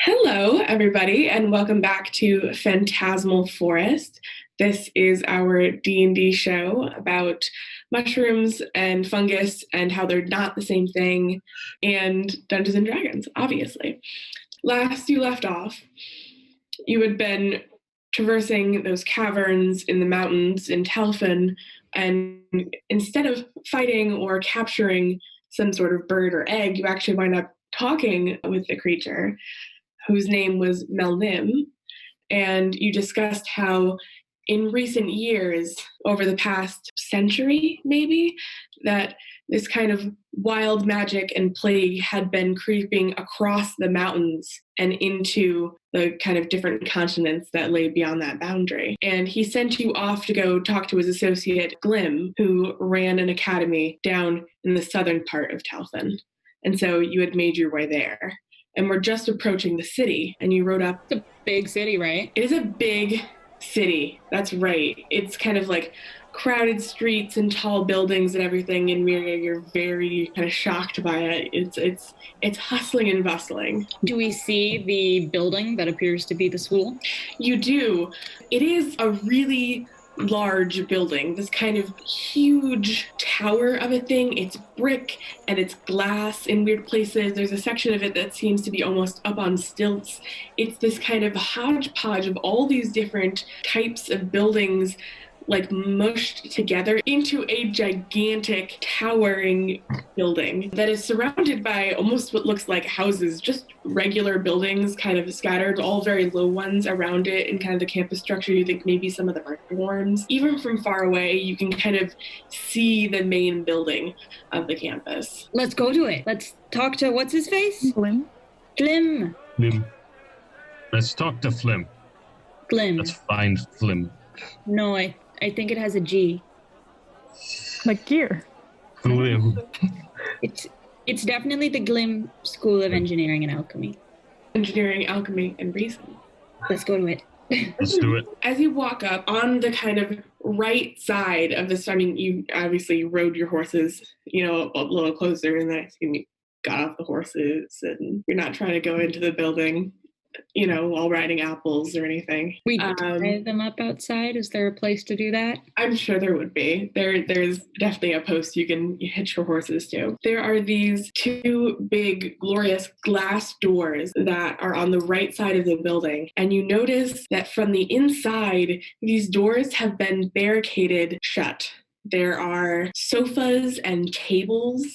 Hello, everybody, and welcome back to Phantasmal Forest. This is our D&D show about mushrooms and fungus and how they're not the same thing, and Dungeons and Dragons, obviously. Last you left off, you had been traversing those caverns in the mountains in Telfin, and instead of fighting or capturing some sort of bird or egg, you actually wind up talking with the creature, whose name was Melnim, and you discussed how in recent years, over the past century maybe, that this kind of wild magic and plague had been creeping across the mountains and into the kind of different continents that lay beyond that boundary. And he sent you off to go talk to his associate Glim, who ran an academy down in the southern part of Telfin. And so you had made your way there. And we're just approaching the city, and you rode up. It's a big city, right? It is a big city. That's right. It's kind of like crowded streets and tall buildings and everything. And Mirje, you're very kind of shocked by it. It's hustling and bustling. Do we see the building that appears to be the school? You do. It is a really large building, this kind of huge tower of a thing. It's brick and it's glass in weird places. There's a section of it that seems to be almost up on stilts. It's this kind of hodgepodge of all these different types of buildings, like mushed together into a gigantic towering building that is surrounded by almost what looks like houses, just regular buildings kind of scattered, all very low ones around it in kind of the campus structure. You think maybe some of them are dorms. Even from far away, you can kind of see the main building of the campus. Let's go to it. Let's talk to, what's his face? Glim. Glim. Flim. Let's talk to Flim. Glim. Let's find Flim. No, I think it has a G. Like gear. Flim. It's definitely the Glim School of Engineering and Alchemy. Engineering, alchemy, and reason. Let's go to it. Let's do it. As you walk up on the kind of right side of this, I mean, you obviously rode your horses, a little closer, and then you got off the horses, and you're not trying to go into the building, while riding apples or anything. We tie them up outside. Is there a place to do that? I'm sure there would be. There's definitely a post you can hitch your horses to. There are these two big, glorious glass doors that are on the right side of the building. And you notice that from the inside, these doors have been barricaded shut. There are sofas and tables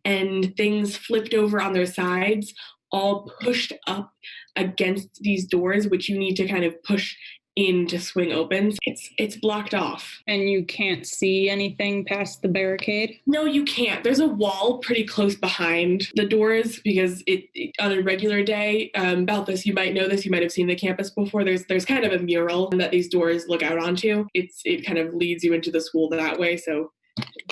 and things flipped over on their sides, all pushed up against these doors, which you need to kind of push in to swing open. It's blocked off. And you can't see anything past the barricade? No, you can't. There's a wall pretty close behind the doors because it on a regular day, Balthus, you might know this, you might have seen the campus before. There's kind of a mural that these doors look out onto. It kind of leads you into the school that way, so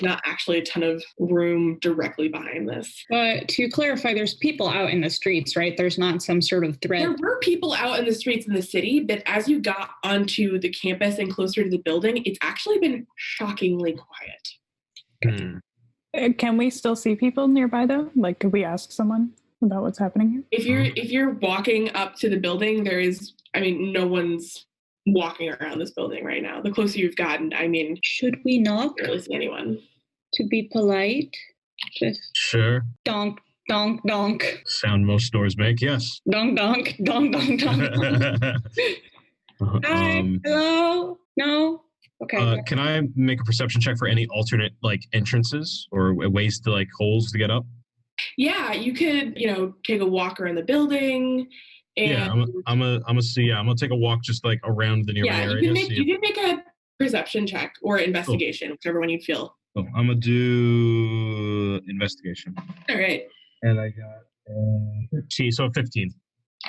not actually a ton of room directly behind this. But to clarify, there's people out in the streets, right? There's not some sort of threat. There were people out in the streets in the city, but as you got onto the campus and closer to the building, it's actually been shockingly quiet. Can we still see people nearby though? Like, could we ask someone about what's happening here? If you're walking up to the building, no one's walking around this building right now. The closer you've gotten, should we knock? Barely see anyone. To be polite, just Sure. donk, donk, donk. Sound most doors make, yes. Donk, donk, donk, donk, donk. Hi, hello? No? Okay. Can I make a perception check for any alternate entrances or ways to holes to get up? Yeah, you could, take a walk around the building. And I'm gonna take a walk just around the nearby area. You can make a perception check or investigation, whichever one you feel. Oh, I'm gonna do investigation. All right. And I got 15.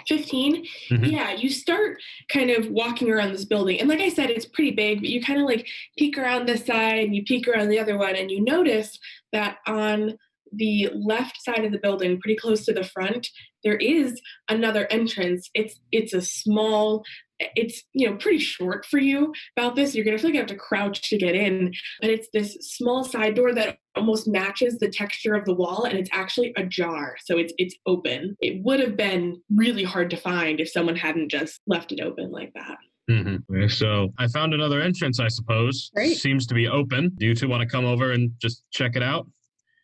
15? Mm-hmm. Yeah, you start kind of walking around this building. And like I said, it's pretty big, but you kind of peek around this side and you peek around the other one, and you notice that on the left side of the building, pretty close to the front, there is another entrance. It's a small, it's, pretty short for you about this. You're going to feel like you have to crouch to get in, but it's this small side door that almost matches the texture of the wall, and it's actually ajar. So it's open. It would have been really hard to find if someone hadn't just left it open like that. Mm-hmm. So I found another entrance, I suppose. Great. Seems to be open. Do you two want to come over and just check it out?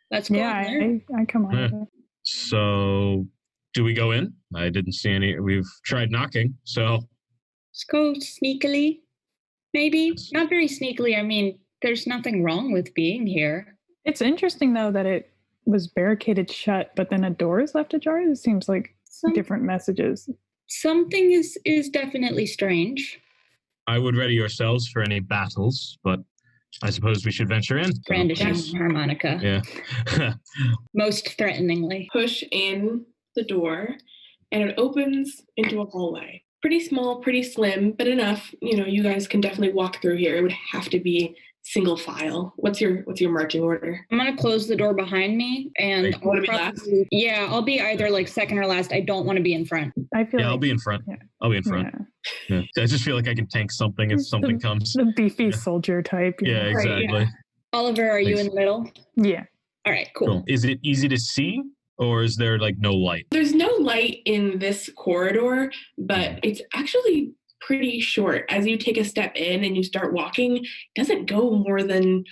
Let's go. Yeah, I come on. Yeah. So do we go in? I didn't see any. We've tried knocking, so. Let's go sneakily. Maybe. Not very sneakily. I mean, there's nothing wrong with being here. It's interesting, though, that it was barricaded shut, but then a door is left ajar. It seems like different messages. Something is definitely strange. I would ready yourselves for any battles, but I suppose we should venture in. Brandishing harmonica. Yeah. Most threateningly. Push in the door, and it opens into a hallway. Pretty small, pretty slim, but enough. You guys can definitely walk through here. It would have to be single file. What's your marching order? I'm gonna close the door behind me, and You want to be last? Yeah, I'll be either like second or last. I don't want to be in front. I feel I'll be in front. Yeah. I'll be in front. Yeah. I just feel like I can tank something if something comes. The beefy soldier type. Yeah, exactly. Right, yeah. Oliver, are you in the middle? Yeah. All right, cool. Is it easy to see, or is there like no light? There's no light in this corridor, but it's actually pretty short. As you take a step in and you start walking, it doesn't go more than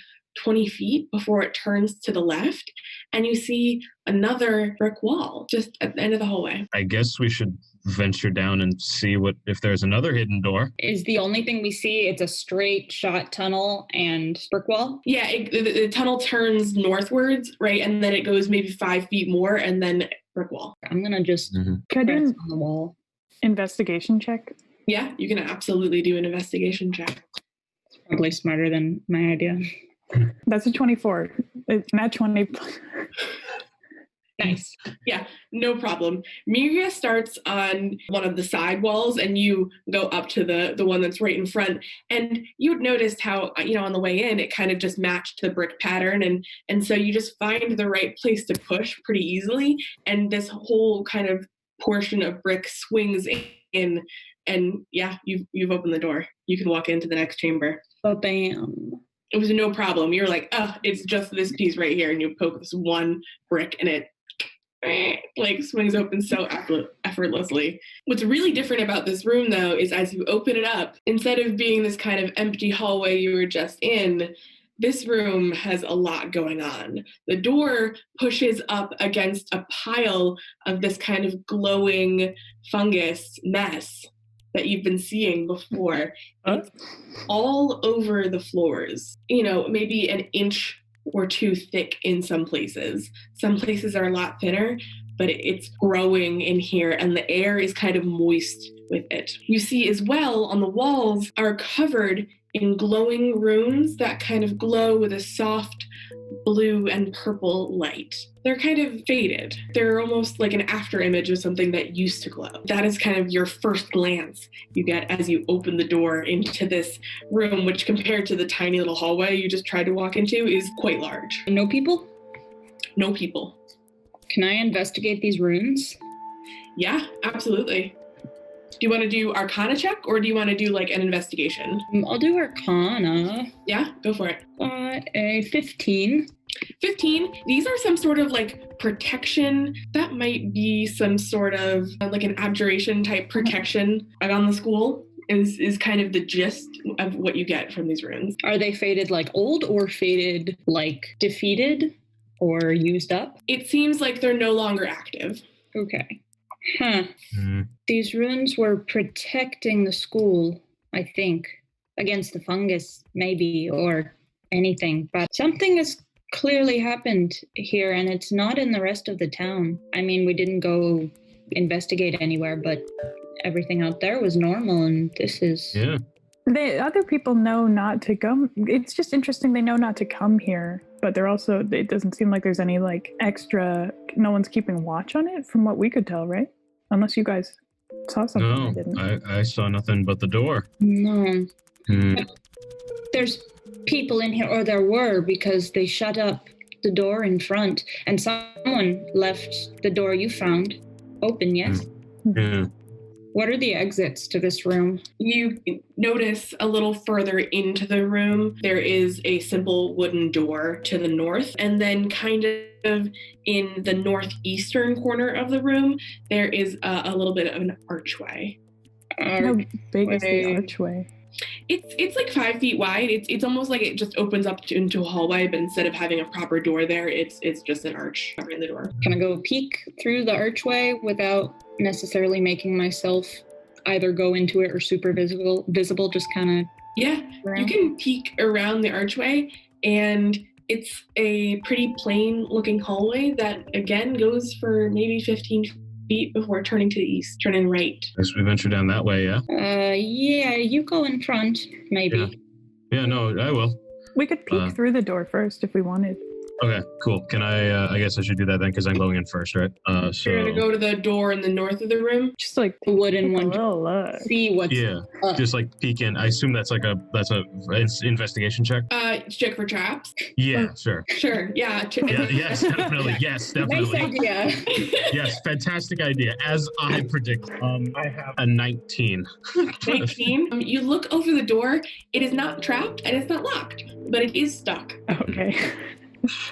20 feet before it turns to the left, and you see another brick wall just at the end of the hallway. I guess we should venture down and see if there's another hidden door. Is the only thing we see, it's a straight shot tunnel and brick wall? Yeah, the tunnel turns northwards, right? And then it goes maybe 5 feet more, and then brick wall. I'm going to just Can I do press an on the wall. investigation check? Yeah, you can absolutely do an investigation check. It's probably smarter than my idea. That's a 24. It's not 20. Nice. Yeah, no problem. Mirje starts on one of the side walls, and you go up to the one that's right in front. And you had noticed how, on the way in, it kind of just matched the brick pattern. And so you just find the right place to push pretty easily. And this whole kind of portion of brick swings in. And yeah, you've opened the door. You can walk into the next chamber. Oh, bam. It was no problem. You're like, it's just this piece right here. And you poke this one brick, and it like swings open so effortlessly. What's really different about this room, though, is as you open it up, instead of being this kind of empty hallway you were just in, this room has a lot going on. The door pushes up against a pile of this kind of glowing fungus mess that you've been seeing before. It's all over the floors, maybe an inch or two thick in some places. Some places are a lot thinner, but it's growing in here, and the air is kind of moist with it. You see as well on the walls are covered in glowing runes that kind of glow with a soft blue and purple light. They're kind of faded. They're almost like an after image of something that used to glow. That is kind of your first glance you get as you open the door into this room, which compared to the tiny little hallway you just tried to walk into is quite large. No people? No people. Can I investigate these runes? Yeah, absolutely. Do you want to do Arcana check, or do you want to do like an investigation? I'll do Arcana. Yeah, go for it. A 15. 15. These are some sort of like protection. That might be some sort of like an abjuration type protection on the school is kind of the gist of what you get from these runes. Are they faded like old, or faded like defeated or used up? It seems like they're no longer active. Okay. Huh. These runes were protecting the school, I think, against the fungus, maybe, or anything. But something has clearly happened here, and it's not in the rest of the town. I mean, we didn't go investigate anywhere, but everything out there was normal, and this is... Yeah. The other people know not to come. It's just interesting they know not to come here, but they're also, it doesn't seem like there's any like extra, no one's keeping watch on it from what we could tell, right? Unless you guys saw something. No, I didn't. I saw nothing but the door. No. There's people in here, or there were, because they shut up the door in front, and someone left the door you found open, yes? Yeah. What are the exits to this room? You notice a little further into the room, there is a simple wooden door to the north, and then kind of in the northeastern corner of the room, there is a little bit of an archway. How big is the archway? It's like 5 feet wide. It's almost like it just opens up into a hallway, but instead of having a proper door there, it's just an arch covering the door. Can I go peek through the archway without necessarily making myself either go into it or super visible, just kind of Yeah, around? you can peek around the archway, and it's a pretty plain looking hallway that again goes for maybe 15 feet before turning to the east, turning right. Guess we venture down that way, yeah? Yeah, you go in front, maybe. Yeah, no, I will. We could peek through the door first if we wanted. Okay, cool. Can I guess I should do that then because I'm going in first, right? So You're gonna go to the door in the north of the room. Just like The wooden take a one. little look. See what's up. just like peek in. I assume that's a investigation check. Check for traps. Yeah, sure. Sure, yeah. Yeah, yes, definitely. Yes, Nice definitely. idea. Yes, fantastic idea. As I predict, I have a 19. 19. You look over the door. It is not trapped and it's not locked, but it is stuck. Okay.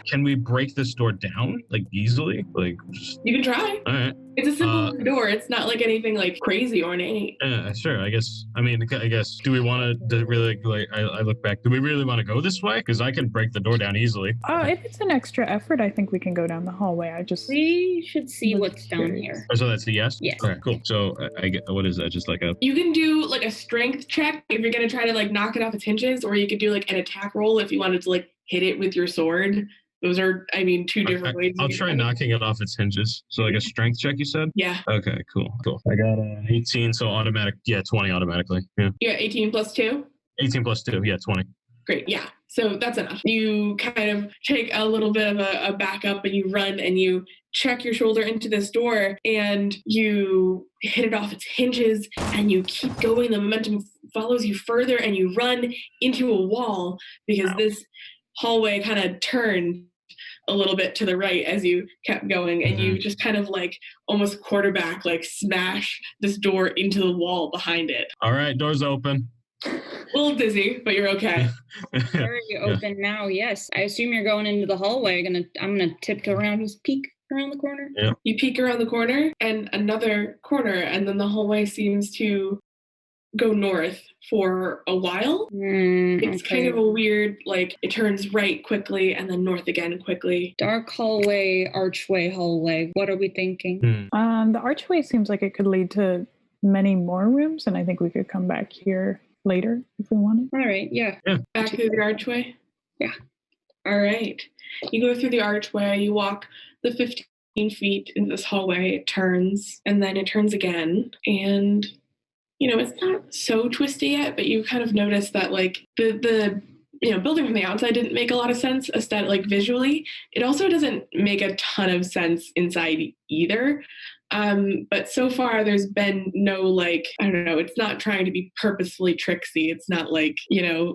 Can we break this door down like easily? Like, just You can try. all right. It's a simple door. It's not like anything like crazy ornate. Sure. I guess. I mean, I guess. Do we want to really like? I look back. Do we really want to go this way? Because I can break the door down easily. If it's an extra effort, I think we can go down the hallway. We should see I'm what's down curious. here. Oh, so that's a yes. Yes. All right. Cool. So I get. What is that? Just like a. You can do like a strength check if you're gonna try to like knock it off its hinges, or you could do like an attack roll if you wanted to like hit it with your sword. Those are, I mean, two different ways. I'll try knocking it off its hinges. So like a strength check, you said? Yeah. Okay. Cool. I got an 18, so automatic. Yeah, 20 automatically. Yeah. You got 18 plus 2? 18 plus 2. Yeah, 20. Great. Yeah. So that's enough. You kind of take a little bit of a backup and you run and you check your shoulder into this door and you hit it off its hinges and you keep going. The momentum follows you further and you run into a wall because this hallway kind of turned a little bit to the right as you kept going, and you just kind of like almost quarterback, like smash this door into the wall behind it. All right, door's open. A little dizzy, but you're okay. Very open now, yes. I assume you're going into the hallway. I'm gonna tiptoe around, just peek around the corner. Yeah. You peek around the corner and another corner, and then the hallway seems to go north for a while. It's kind of a weird, like, it turns right quickly and then north again quickly. Dark hallway, archway, hallway. What are we thinking? The archway seems like it could lead to many more rooms, and I think we could come back here later if we wanted. All right, yeah. Back through the archway? Yeah. All right. You go through the archway, you walk the 15 feet into this hallway, it turns, and then it turns again, and you know, it's not so twisty yet, but you kind of notice that like the building from the outside didn't make a lot of sense like visually. It also doesn't make a ton of sense inside either. But so far there's been no like, I don't know, it's not trying to be purposefully tricksy. It's not like,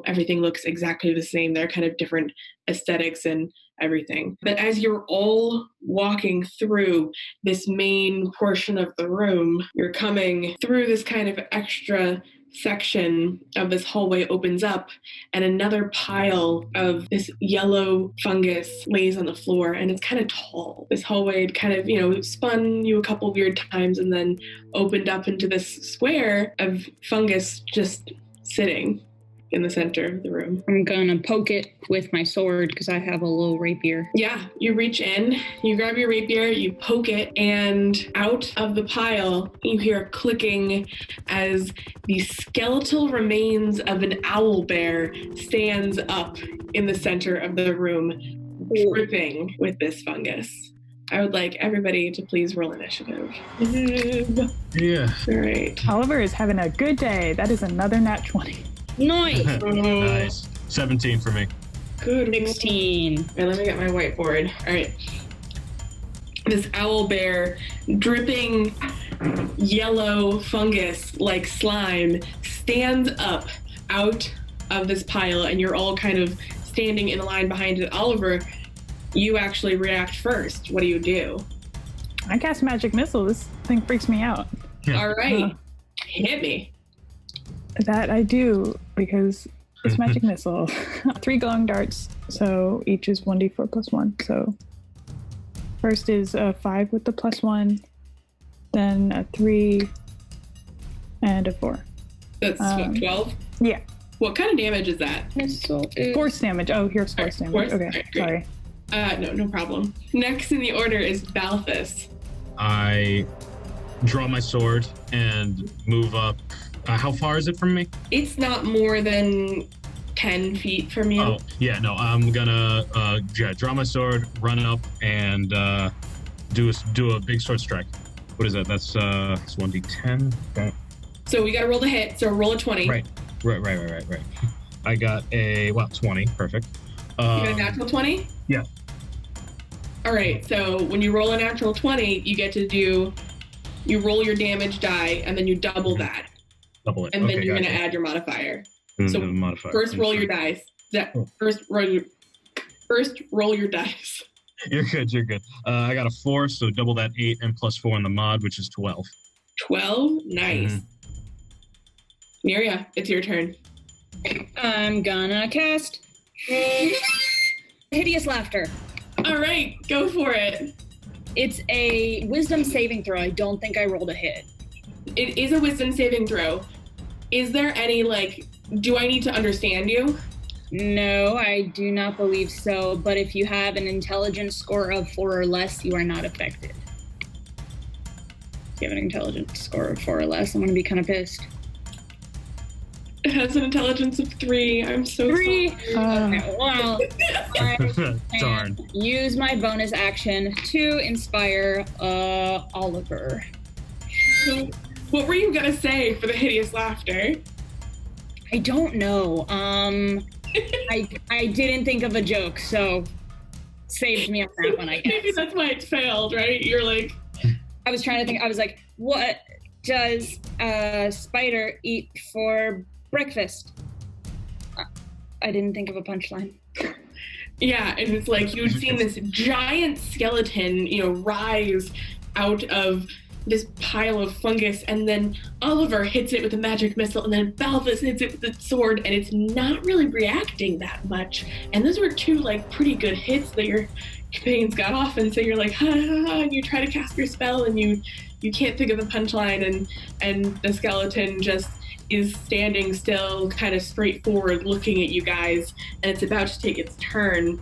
everything looks exactly the same. They're kind of different aesthetics and everything. But as you're all walking through this main portion of the room, you're coming through this kind of extra section of this hallway opens up, and another pile of this yellow fungus lays on the floor, and it's kind of tall. This hallway kind of, spun you a couple weird times and then opened up into this square of fungus just sitting in the center of the room. I'm gonna poke it with my sword because I have a little rapier. Yeah, you reach in, you grab your rapier, you poke it, and out of the pile, you hear clicking as the skeletal remains of an owl bear stands up in the center of the room, dripping with this fungus. I would like everybody to please roll initiative. Yeah. All right. Oliver is having a good day. That is another nat 20. Nice. Nice. 17 for me. Good. 16. All right, let me get my whiteboard. All right. This owl bear, dripping yellow fungus like slime, stands up out of this pile, and you're all kind of standing in a line behind it. Oliver, you actually react first. What do you do? I cast magic missile. This thing freaks me out. All right. Hit me. That I do, because it's magic missile. 3 glowing darts, so each is 1d4 plus 1. So first is a 5 with the plus 1, then a 3, and a 4. That's what, 12? Yeah. What kind of damage is that? Force damage. Oh, here's force damage. Force? Okay, Right, sorry. No problem. Next in the order is Balthus. I draw my sword and move up. How far is it from me? It's not more than 10 feet from you. Oh, yeah, no, I'm gonna draw my sword, run up, and do a big sword strike. What is that? That's 1d10. Okay. So we gotta roll the hit, so roll a 20. Right. I got a 20. Perfect. You got a natural 20? Yeah. All right, so when you roll a natural 20, you get to you roll your damage die, and then you double that. Double it. And then Okay, you're gotcha. going to add your modifier. And So the modifier. First roll your dice. First roll your dice. You're good. I got a 4, so double that 8 and plus 4 in the mod, which is 12. 12? Nice. Mirje, it's your turn. I'm gonna cast Hideous Laughter. All right, go for it. It's a wisdom saving throw. I don't think I rolled a hit. It is a wisdom saving throw. Is there any, do I need to understand you? No, I do not believe so, but if you have an intelligence score of 4 or less, you are not affected. If you have an intelligence score of 4 or less, I'm going to be kind of pissed. It has an intelligence of 3. I'm so 3? sorry. Okay, well, I Darn. use my bonus action to inspire Oliver. What were you gonna say for the hideous laughter? I don't know. I didn't think of a joke, so saved me on that one, I guess. Maybe that's why it failed, right? You're like... I was trying to think. I was like, what does a spider eat for breakfast? I didn't think of a punchline. Yeah, and it's like you'd seen this giant skeleton, rise out of this pile of fungus, and then Oliver hits it with a magic missile, and then Balthus hits it with the sword, and it's not really reacting that much. And those were 2 pretty good hits that your companions got off, and so you're like, ha ha ha, and you try to cast your spell, and you can't think of a punchline, and the skeleton just is standing still, kind of straightforward, looking at you guys, and it's about to take its turn.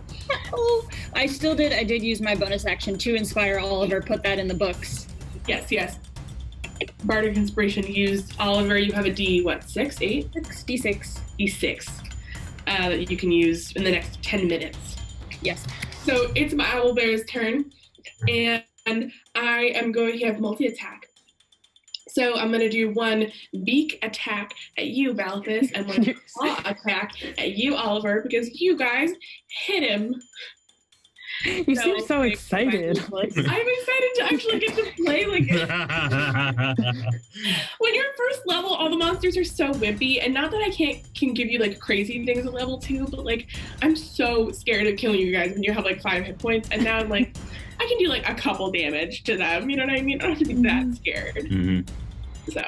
Oh, I did use my bonus action to inspire Oliver, put that in the books. Yes. Bardic Inspiration used. Oliver, you have a D6, 8? D6 that you can use in the next 10 minutes. Yes. So it's my owlbear's turn, and I am going to have multi-attack. So I'm going to do 1 beak attack at you, Balthus, and 1 claw attack at you, Oliver, because you guys hit him. You seem so excited. I'm excited to actually get to play when you're first level, all the monsters are so wimpy, and not that I can give you crazy things at level 2, but I'm so scared of killing you guys when you have 5 hit points, and now I'm I can do a couple damage to them, you know what I mean? I don't have to be that scared. Mm-hmm. So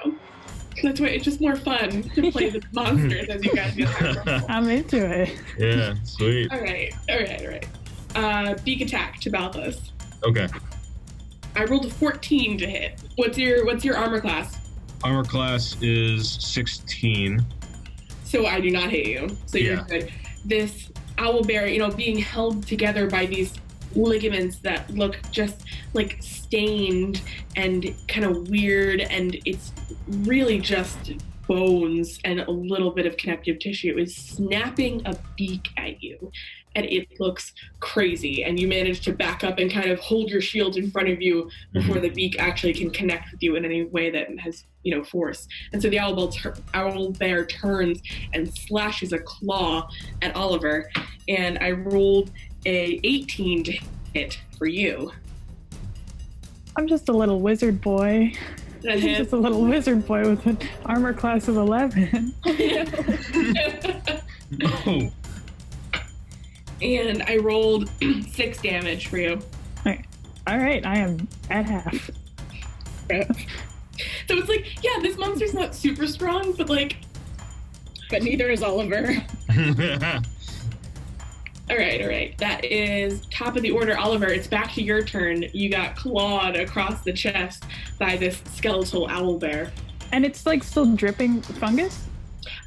that's why it's just more fun to play the monsters as you guys get higher. I'm into it. Yeah, sweet. All right. Beak attack to Balthus. Okay. I rolled a 14 to hit. What's your armor class? Armor class is 16. So I do not hit you. So you're good. This owlbear, being held together by these ligaments that look just stained and kind of weird, and it's really just bones and a little bit of connective tissue, is snapping a beak at you, and it looks crazy, and you manage to back up and kind of hold your shield in front of you before the beak actually can connect with you in any way that has force. And so the owlbear turns and slashes a claw at Oliver, and I rolled a 18 to hit for you. I'm just a little wizard boy. I'm just a little wizard boy with an armor class of 11. Oh. And I rolled 6 damage for you. Okay. All right, I am at half. So it's like, yeah, this monster's not super strong, but like... But neither is Oliver. All right. That is top of the order. Oliver, it's back to your turn. You got clawed across the chest by this skeletal owlbear. And it's like still dripping fungus?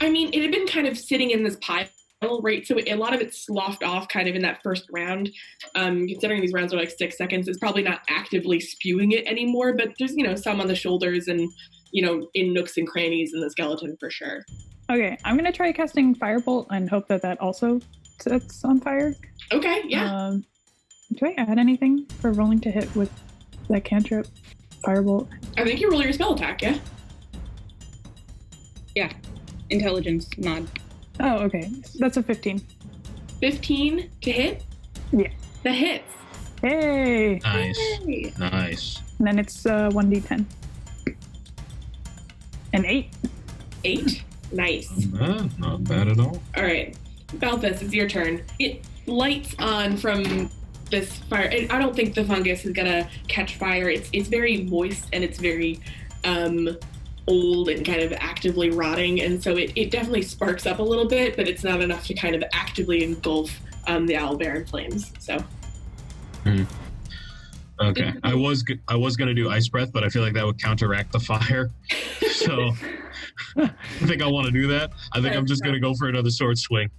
I mean, it had been kind of sitting in this pile, right? So a lot of it sloughed off kind of in that first round. Considering these rounds are like 6 seconds, it's probably not actively spewing it anymore, but there's, some on the shoulders and, in nooks and crannies in the skeleton for sure. Okay, I'm going to try casting Firebolt and hope that also sets on fire. Okay, yeah. Do I add anything for rolling to hit with that cantrip? Firebolt? I think you roll your spell attack, yeah? Yeah. Intelligence, mod. Oh, okay. That's a 15. 15 to hit? Yeah. That hits. Hey! Nice. Yay. Nice. And then it's 1d10. An 8. 8. Nice. Not bad at all. All right. Balthus, it's your turn. It lights on from this fire. I don't think the fungus is going to catch fire. It's very moist and it's very old and kind of actively rotting. And so it definitely sparks up a little bit, but it's not enough to kind of actively engulf the owlbear in flames. So. Okay. I was going to do ice breath, but I feel like that would counteract the fire. So I think I want to do that. I think I'm just going to go for another sword swing.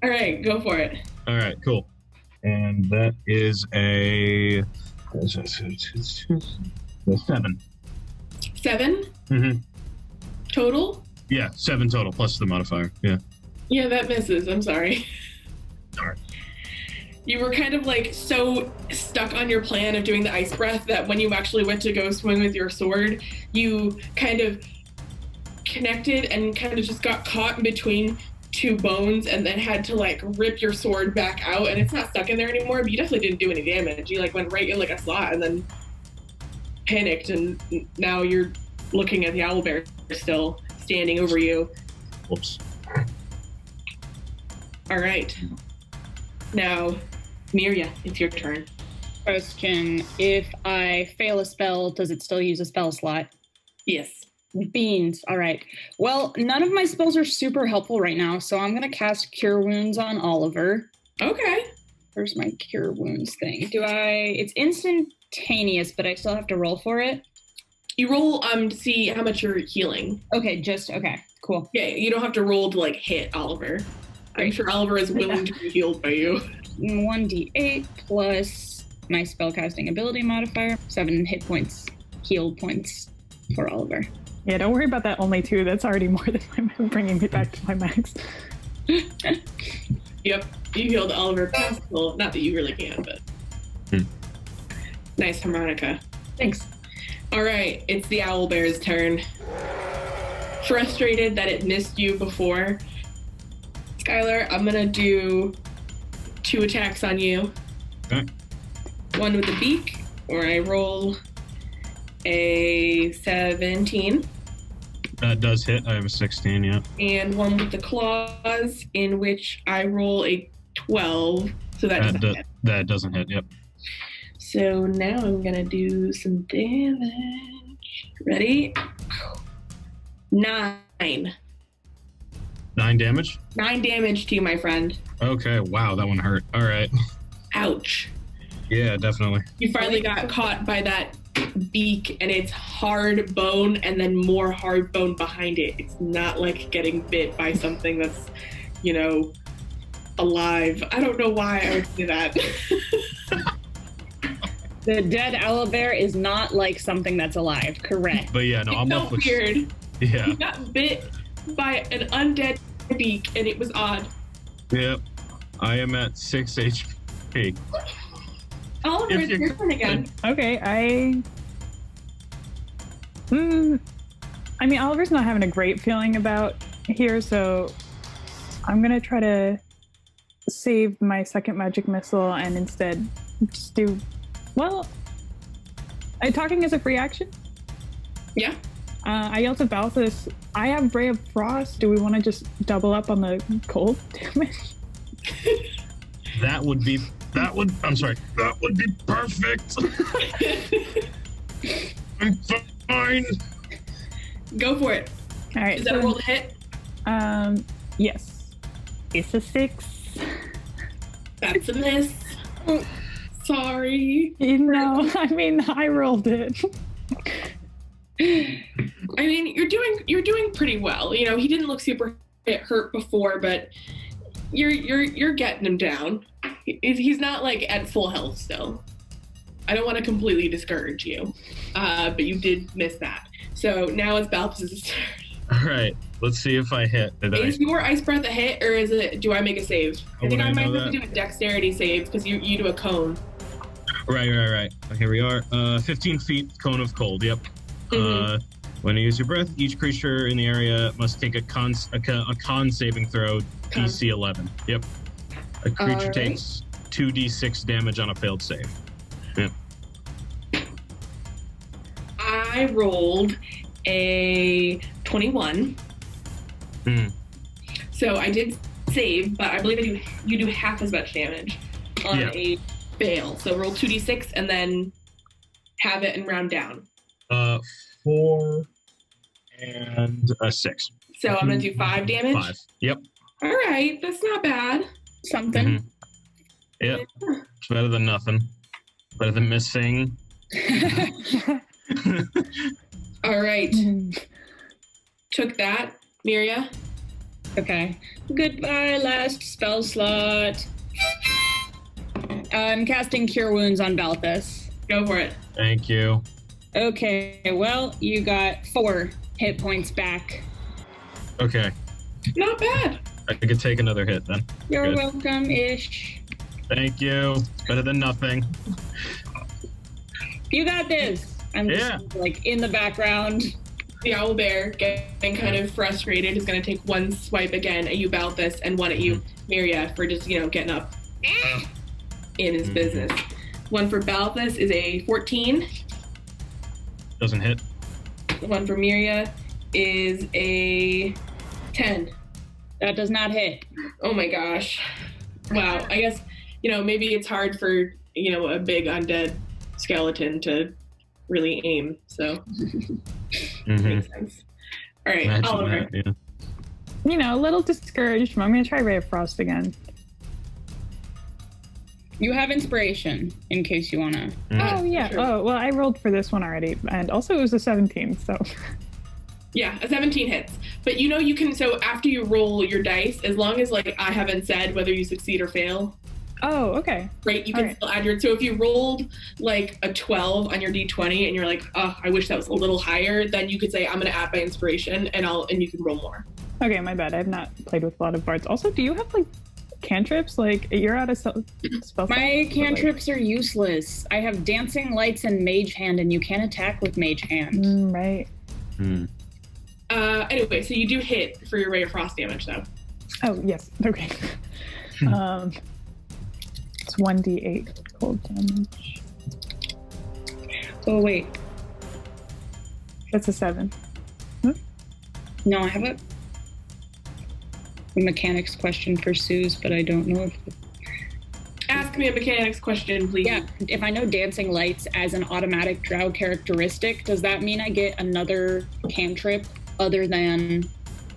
All right, go for it. All right, cool. And that is a 7. 7? Mm-hmm. Total? Yeah, 7 total plus the modifier. Yeah. Yeah, that misses. I'm sorry. All right. You were kind of like so stuck on your plan of doing the ice breath that when you actually went to go swing with your sword, you kind of connected and kind of just got caught in between 2 bones and then had to like rip your sword back out, and it's not stuck in there anymore, but you definitely didn't do any damage. You like went right in like a slot and then panicked, and now you're looking at the owlbear still standing over you. Whoops. All right. Now, Mirje, it's your turn. Question, if I fail a spell, does it still use a spell slot? Yes. Beans. All right. Well, none of my spells are super helpful right now, so I'm going to cast Cure Wounds on Oliver. Okay. Where's my Cure Wounds thing? It's instantaneous, but I still have to roll for it? You roll to see how much you're healing. Okay, cool. Yeah, you don't have to roll to like hit Oliver. I'm sure Oliver is willing to be healed by you. 1d8 plus my spellcasting ability modifier. 7 hit points, heal points for Oliver. Yeah, don't worry about that only 2. That's already more than bringing me back to my max. Yep, you healed Oliver past. Well, not that you really can, but nice harmonica. Thanks. All right, it's the owlbear's turn. Frustrated that it missed you before, Skylar, I'm gonna do 2 attacks on you. Okay. One with the beak, where I roll a 17. That does hit. I have a 16, yeah. And one with the claws, in which I roll a 12. So that doesn't hit. That doesn't hit, yep. So now I'm gonna do some damage. Ready? 9. 9 damage? 9 damage to you, my friend. Okay, wow, that one hurt. All right. Ouch. Yeah, definitely. You finally got caught by that beak, and it's hard bone and then more hard bone behind it. It's not like getting bit by something that's, alive. I don't know why I would do that. The dead owlbear is not like something that's alive, correct? But yeah, no, I'm up with weird. Yeah. You got bit by an undead beak, and it was odd. Yep. I am at 6 HP. Oliver, it's your turn again. Okay, I mean, Oliver's not having a great feeling about here, so I'm gonna try to save my second magic missile and instead just do, are you talking as a free action? Yeah. I yelled to Balthus, I have Ray of Frost. Do we want to just double up on the cold damage? That would be perfect. I'm fine. Go for it. All right. Is that a roll to hit? Yes. It's a 6. That's a miss. Oh, sorry. No, I mean I rolled it. I mean, you're doing pretty well. You know, he didn't look super hurt before, but you're getting him down. He's not like at full health still. I don't want to completely discourage you, but you did miss that. So now it's Balthus' turn. All right, let's see if I hit. Is your ice breath a hit, or do I make a save? How I think would I I might know have to that? do a dexterity save because you do a cone. Right. Here we are. 15 feet, cone of cold. Yep. Mhm. When you use your breath, each creature in the area must take a con saving throw, Con. DC 11. Yep. A creature Alright. takes 2d6 damage on a failed save. Yep. I rolled a 21. So I did save, but I believe you do half as much damage on a fail. So roll 2d6 and then have it and round down. 4 and a 6. So I'm going to do 5 damage. 5. Yep. All right, that's not bad. Something. Mhm. Yep. It's better than nothing. Better than missing. All right. Took that, Mirje. Okay. Goodbye, last spell slot. I'm casting Cure Wounds on Balthus. Go for it. Thank you. Okay, well, you got 4 hit points back. Okay. Not bad. I could take another hit then. You're Good. welcome-ish. Thank you. Better than nothing. You got this. I'm just like in the background. The owlbear, getting kind of frustrated, is going to take one swipe again at you, Balthus, and one at you, Mirje, for just, getting up in his business. One for Balthus is a 14. Doesn't hit. The one for Mirje is a 10. That does not hit. Oh my gosh. Wow. I guess, maybe it's hard for, a big undead skeleton to really aim. So makes sense. All right, Imagine Oliver. that, yeah. A little discouraged, but I'm going to try Ray of Frost again. You have inspiration, in case you want to. Oh, yeah. Sure. Oh, well, I rolled for this one already. And also it was a 17, so... Yeah, a 17 hits. But you can, so after you roll your dice, as long as I haven't said whether you succeed or fail, Oh, okay. right, you can still add your, so if you rolled a 12 on your d20 and you're like, oh, I wish that was a little higher, then you could say, I'm going to add my inspiration and you can roll more. Okay, my bad. I have not played with a lot of bards. Also, do you have, cantrips? You're out of spell My slots, cantrips are useless. I have Dancing Lights and Mage Hand, and you can't attack with Mage Hand. Right. Anyway, so you do hit for your Ray of Frost damage, though. Oh, yes. Okay. It's 1d8 cold damage. Oh, wait. That's a 7. No, I have a mechanics question for Suze, but I don't know if... Ask me a mechanics question, please. Yeah, if I know Dancing Lights as an automatic drow characteristic, does that mean I get another cantrip other than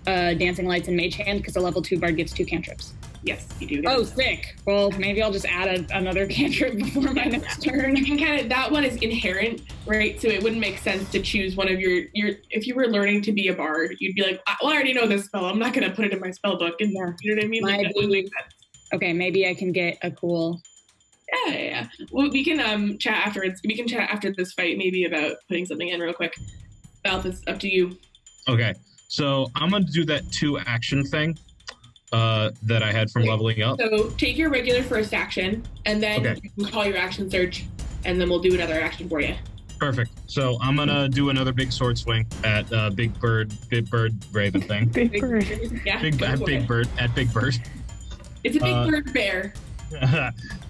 Dancing Lights and Mage Hand? Because a level 2 bard gets 2 cantrips. Yes, you do. Oh, sick. Well, maybe I'll just add another cantrip before my next turn. You can that one is inherent, right? So it wouldn't make sense to choose one of your if you were learning to be a bard, you'd be like, well, I already know this spell. I'm not going to put it in my spell book. And you know what I mean? That wouldn't make sense. Okay, maybe I can get a cool... Yeah. Well, we can chat afterwards. We can chat after this fight maybe about putting something in real quick. Balthus, up to you. Okay, so I'm going to do that 2-action thing that I had from leveling up. So take your regular first action, and then you can call your action surge, and then we'll do another action for you. Perfect. So I'm going to do another big sword swing at Big Bird Raven thing. Big bird. Yeah. Big Bird. It's a big bird bear.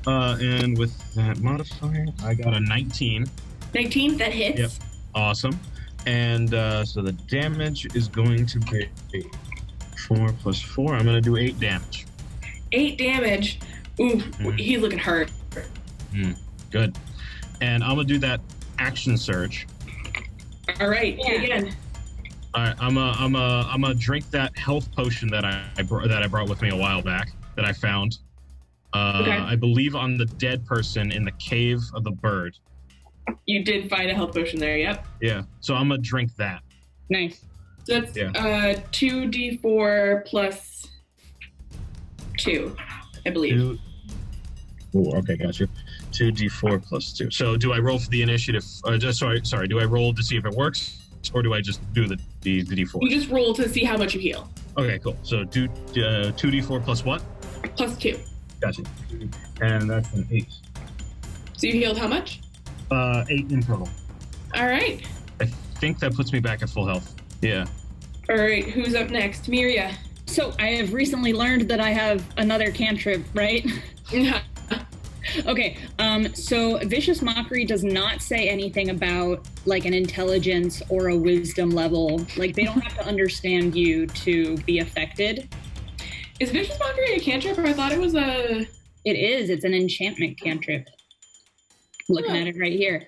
And with that modifier, I got a 19. 19, that hits. Yep. Awesome. And so the damage is going to be 4 plus 4. I'm going to do 8 damage. 8 damage. Ooh, he's looking hurt. Good. And I'm gonna do that action surge. All right, again. All right, I'm a drink that health potion that I brought with me a while back that I found. I believe on the dead person in the cave of the bird. You did find a health potion there. Yep. Yeah. So I'm gonna drink that. Nice. So that's 2d4 plus 2, I believe. Okay, got you. 2d4 plus 2. So do I roll for the initiative? Sorry. Do I roll to see if it works, or do I just do the d4? You just roll to see how much you heal. Okay, cool. So do 2d4 plus what? Plus 2. Gotcha. And that's an 8. So you healed how much? 8 in total. All right. I think that puts me back at full health. Yeah. All right. Who's up next? Mirje. So I have recently learned that I have another cantrip, right? Okay. So Vicious Mockery does not say anything about like an intelligence or a wisdom level. Like they don't have to understand you to be affected. Is Vicious Mockery a cantrip, or I thought it was a... It is. It's an enchantment cantrip. Looking at it right here.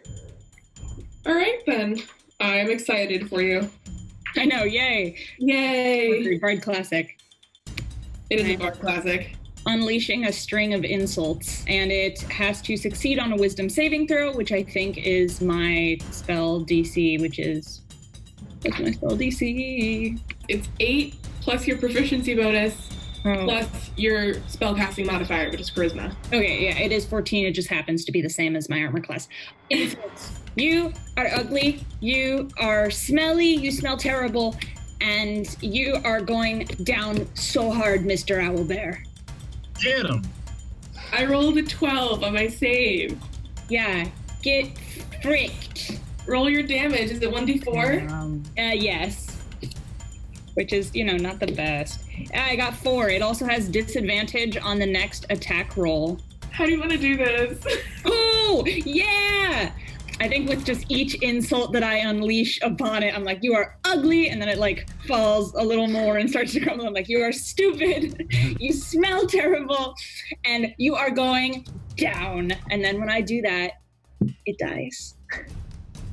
All right, then. I'm excited for you. I know. Yay. Yay. Bard classic. It is a Bard classic. Unleashing a string of insults, and it has to succeed on a wisdom saving throw, which I think is my spell DC, what's my spell DC? It's 8 plus your proficiency bonus. Plus your spellcasting modifier, which is charisma. Okay, yeah, it is 14. It just happens to be the same as my armor class. Insults. You are ugly. You are smelly. You smell terrible. And you are going down so hard, Mr. Owlbear. Get him. I rolled a 12 on my save. Yeah, get fricked. Roll your damage. Is it 1d4? Yes. Which is, not the best. I got 4. It also has disadvantage on the next attack roll. How do you want to do this? Oh, yeah! I think with just each insult that I unleash upon it, I'm like, you are ugly, and then it like falls a little more and starts to crumble. I'm like, you are stupid, you smell terrible, and you are going down. And then when I do that, it dies.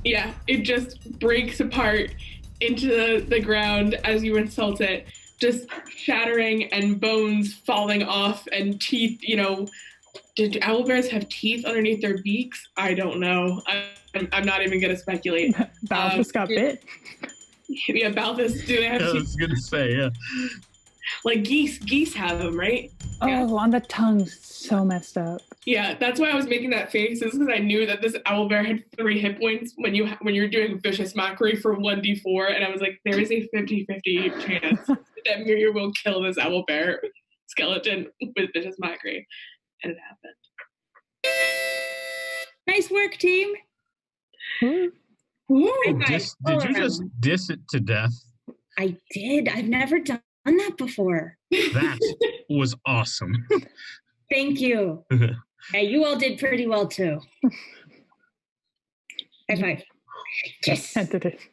Yeah, it just breaks apart into the ground as you insult it, just shattering and bones falling off and teeth, Did owlbears have teeth underneath their beaks? I don't know. I'm not even going to speculate. Balthus got bit. Yeah, Balthus, do they have teeth? I was going to say, yeah. Like geese have them, right? Oh, yeah. On the tongue, so messed up. Yeah, that's why I was making that face, is because I knew that this owlbear had 3 hit points when you're doing Vicious Mockery for 1d4, and I was like, there is a 50-50 chance that Mirje will kill this owlbear skeleton with Vicious Mockery. And it happened. Nice work, team. Did you just diss it to death? I did. I've never done that before. That was awesome. Thank you. Yeah, you all did pretty well too. High five. Yes. Yes.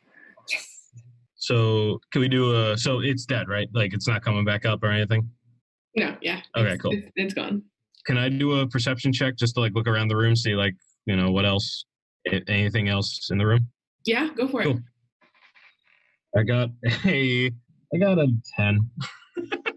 So can we do so it's dead, right? Like it's not coming back up or anything? No, yeah. Okay, cool. It's gone. Can I do a perception check just to like look around the room, see like, what else, anything else in the room? Yeah, go for it. I got a 10.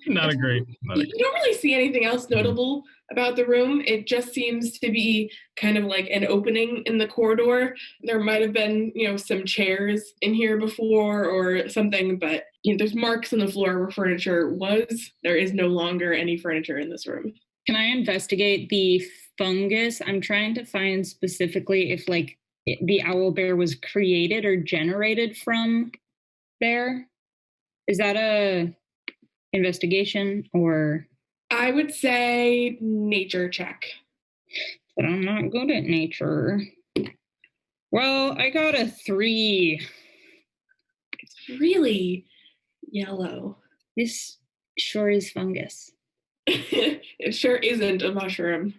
Not a great. You don't really see anything else notable about the room. It just seems to be kind of like an opening in the corridor. There might have been, some chairs in here before or something, but there's marks on the floor where furniture was. There is no longer any furniture in this room. Can I investigate the fungus? I'm trying to find specifically if the owlbear was created or generated from there. Is that a investigation or? I would say nature check. But I'm not good at nature. Well, I got a 3. It's really yellow. This sure is fungus. It sure isn't a mushroom.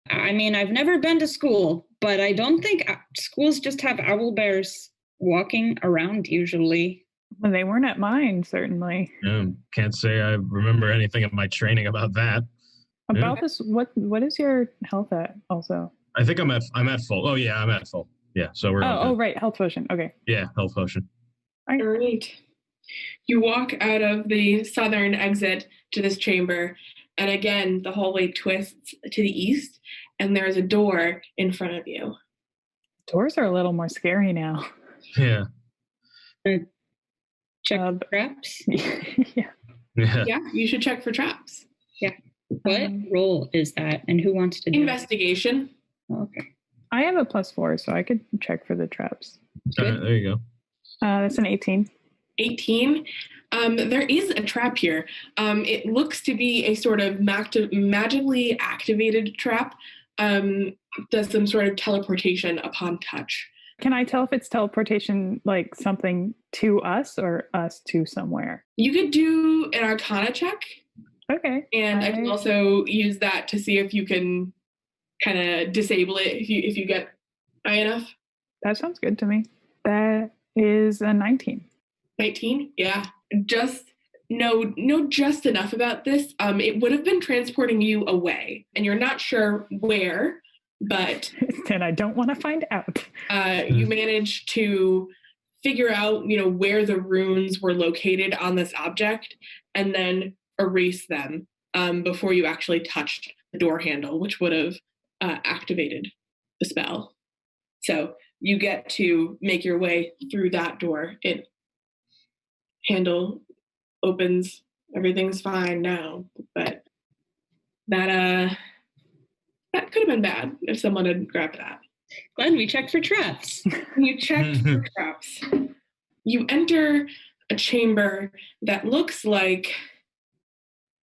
I mean, I've never been to school, but I don't think schools just have owlbears walking around usually. Well, they weren't at mine, certainly. Yeah, can't say I remember anything of my training about that. Balthus, what is your health at also? I think I'm at full. Oh yeah, I'm at full. Yeah, so we're oh right, health potion. Okay. Yeah, health potion. All right. You walk out of the southern exit to this chamber, and again the hallway twists to the east, and there's a door in front of you. Doors are a little more scary now. Yeah. Check traps. Yeah. Yeah, you should check for traps. Yeah. What role is that, and who wants to do Investigation. Okay. I have a +4, so I could check for the traps. There you go. That's an 18. 18. There is a trap here. It looks to be a sort of magically activated trap. Does some sort of teleportation upon touch. Can I tell if it's teleportation, like something to us or us to somewhere? You could do an Arcana check. Okay. And I can also use that to see if you can kind of disable it if you get high enough. That sounds good to me. That is a 19. 19? Yeah. Just know just enough about this. It would have been transporting you away, and you're not sure where, but and I don't want to find out. You managed to figure out, where the runes were located on this object, and then erase them before you actually touched the door handle, which would have activated the spell. So you get to make your way through that door. It handle opens. Everything's fine now, but that could have been bad if someone had grabbed that. Glad we checked for traps. You checked for traps. You enter a chamber that looks like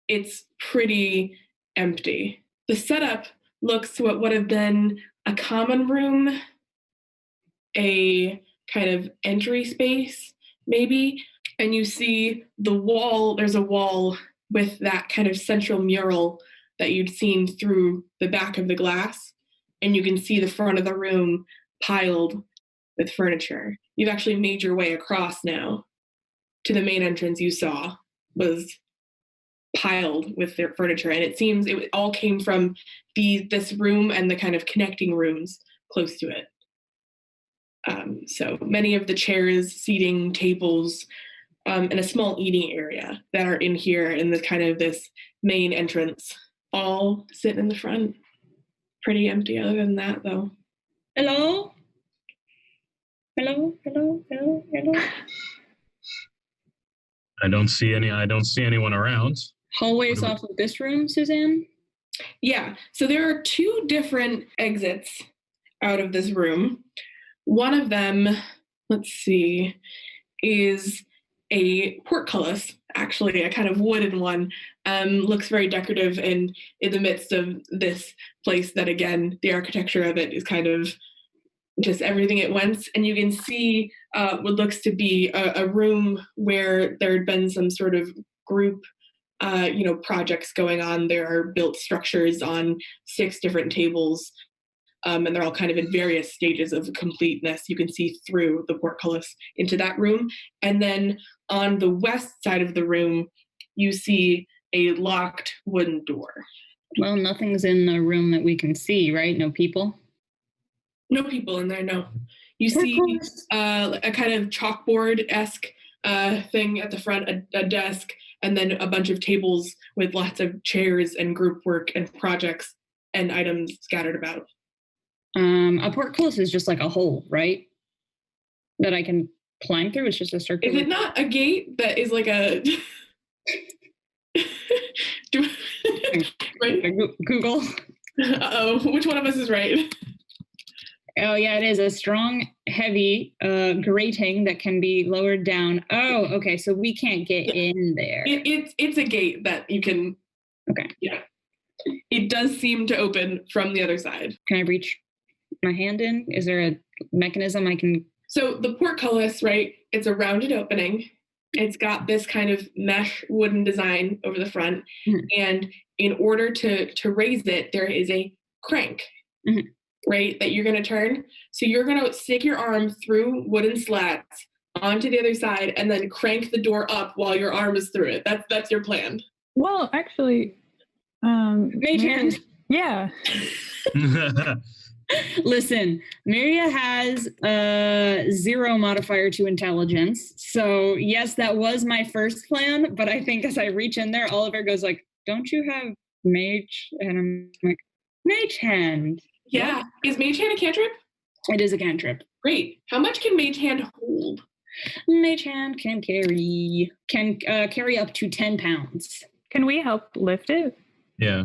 it's pretty empty. The setup looks to what would have been a common room, a kind of entry space, maybe. And you see the wall, there's a wall with that kind of central mural that you'd seen through the back of the glass. And you can see the front of the room piled with furniture. You've actually made your way across now to the main entrance you saw was piled with their furniture. And it seems it all came from this room and the kind of connecting rooms close to it. So many of the chairs, seating, tables, and a small eating area that are in here in the kind of this main entrance all sit in the front. Pretty empty other than that, though. Hello? Hello? Hello? Hello? Hello? I don't see anyone around. Hallways off of this room, Suzanne? Yeah. So there are two different exits out of this room. One of them, let's see, is a portcullis, actually, a kind of wooden one. Looks very decorative and in the midst of this place that, again, the architecture of it is kind of just everything at once. And you can see what looks to be a room where there had been some sort of group projects going on. There are built structures on 6 different tables, and they're all kind of in various stages of completeness. You can see through the portcullis into that room. And then on the west side of the room, you see a locked wooden door. Well, nothing's in the room that we can see, right? No people? No people in there, no. You see a kind of chalkboard-esque thing at the front, a desk, and then a bunch of tables with lots of chairs and group work and projects and items scattered about. A portcullis is just like a hole, right? That I can climb through? It's just a circle. Is it not a gate that is like a... Right? Google. Uh-oh, which one of us is right? Oh, yeah, it is a strong, heavy grating that can be lowered down. Oh, okay, so we can't get in there. It's a gate that you can... Okay. Yeah. It does seem to open from the other side. Can I reach my hand in? Is there a mechanism I can... So the portcullis, right, it's a rounded opening. It's got this kind of mesh wooden design over the front. Mm-hmm. And in order to raise it, there is a crank, mm-hmm. right, that you're going to turn. So you're going to stick your arm through wooden slats onto the other side and then crank the door up while your arm is through it. That's your plan. Well, actually, Mage hand. Yeah. Listen, Mirje has a 0 modifier to intelligence. So yes, that was my first plan, but I think as I reach in there, Oliver goes like, don't you have mage? And I'm like, mage hand. Yeah. Is mage hand a cantrip? It is a cantrip. Great. How much can mage hand hold? Mage hand can carry up to 10 pounds. Can we help lift it? Yeah.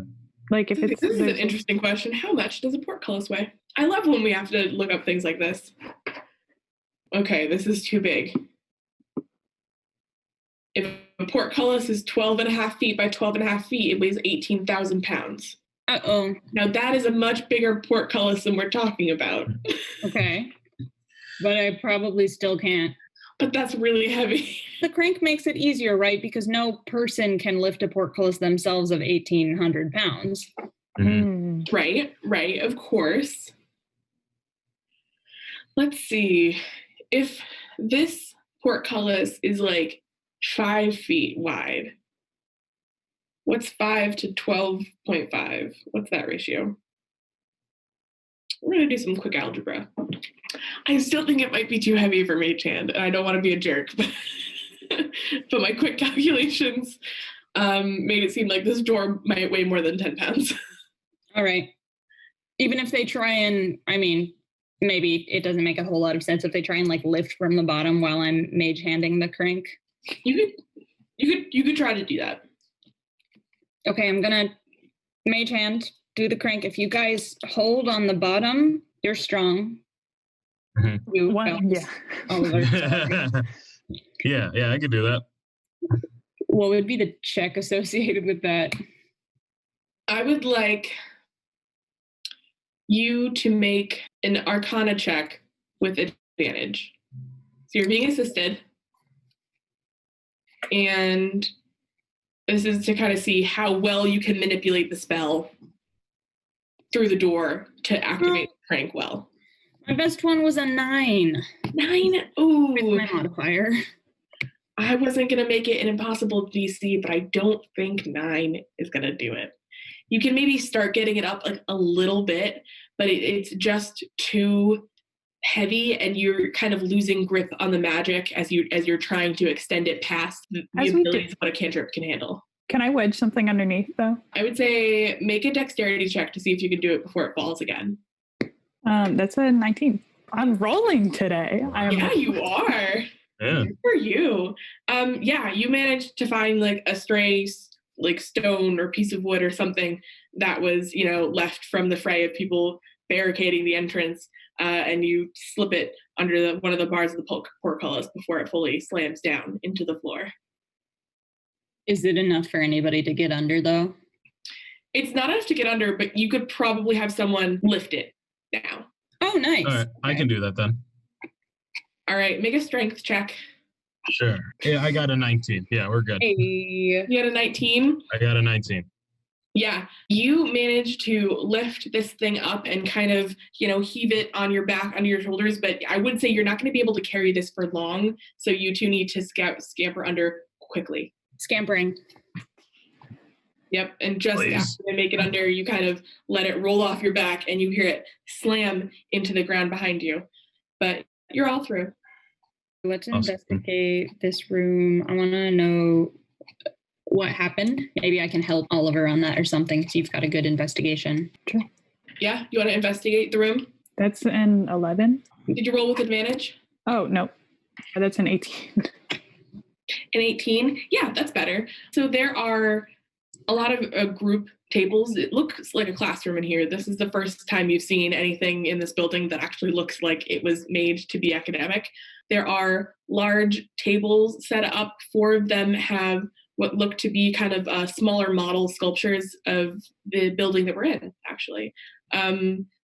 Like if it's This is an interesting question. How much does a portcullis weigh? I love when we have to look up things like this. Okay, this is too big. If a portcullis is 12.5 feet by 12.5 feet, it weighs 18,000 pounds. Uh-oh. Now that is a much bigger portcullis than we're talking about. Okay. But I probably still can't. But that's really heavy. The crank makes it easier, right? Because no person can lift a portcullis themselves of 1,800 pounds. Mm-hmm. Right, of course. Let's see. If this portcullis is like 5 feet wide, what's 5 to 12.5? What's that ratio? We're going to do some quick algebra. I still think it might be too heavy for mage hand, and I don't want to be a jerk, but my quick calculations made it seem like this door might weigh more than 10 pounds. All right. Even if they try and, I mean, maybe it doesn't make a whole lot of sense if they try and like lift from the bottom while I'm mage handing the crank. You could try to do that. Okay, I'm gonna mage hand, do the crank. If you guys hold on the bottom, you're strong. Mm-hmm. You Yeah, I could do that. What would be the check associated with that? I would like you to make an Arcana check with advantage. So you're being assisted. And this is to kind of see how well you can manipulate the spell through the door to activate the crank well. My best one was a 9. 9? Ooh. With my modifier. I wasn't going to make it an impossible DC, but I don't think 9 is going to do it. You can maybe start getting it up like a little bit, but it's just too heavy, and you're kind of losing grip on the magic as you're trying to extend it past the abilities of what a cantrip can handle. Can I wedge something underneath, though? I would say make a dexterity check to see if you can do it before it falls again. That's a 19. I'm rolling today. Yeah, you are. Yeah. Good for you. You managed to find like a stray like stone or piece of wood or something that was, left from the fray of people barricading the entrance, and you slip it under one of the bars of the portcullis before it fully slams down into the floor. Is it enough for anybody to get under, though? It's not enough to get under, but you could probably have someone lift it now. Oh, nice. All right, I can do that then. All right, make a strength check. Sure. Yeah, I got a 19. Yeah, we're good. Hey. You got a 19? I got a 19. Yeah, you managed to lift this thing up and kind of, heave it on your back, under your shoulders, but I would say you're not going to be able to carry this for long, so you two need to scamper under quickly. Scampering. Yep, and just Please. after they make it under, you kind of let it roll off your back, and you hear it slam into the ground behind you. But you're all through. Let's investigate this room. I want to know what happened. Maybe I can help Oliver on that or something, because you've got a good investigation. Sure. Yeah, you want to investigate the room? That's an 11. Did you roll with advantage? Oh, no. That's an 18. An 18? Yeah, that's better. So there are a lot of group tables. It looks like a classroom in here. This is the first time you've seen anything in this building that actually looks like it was made to be academic. There are large tables set up. 4 of them have what look to be kind of smaller model sculptures of the building that we're in, actually.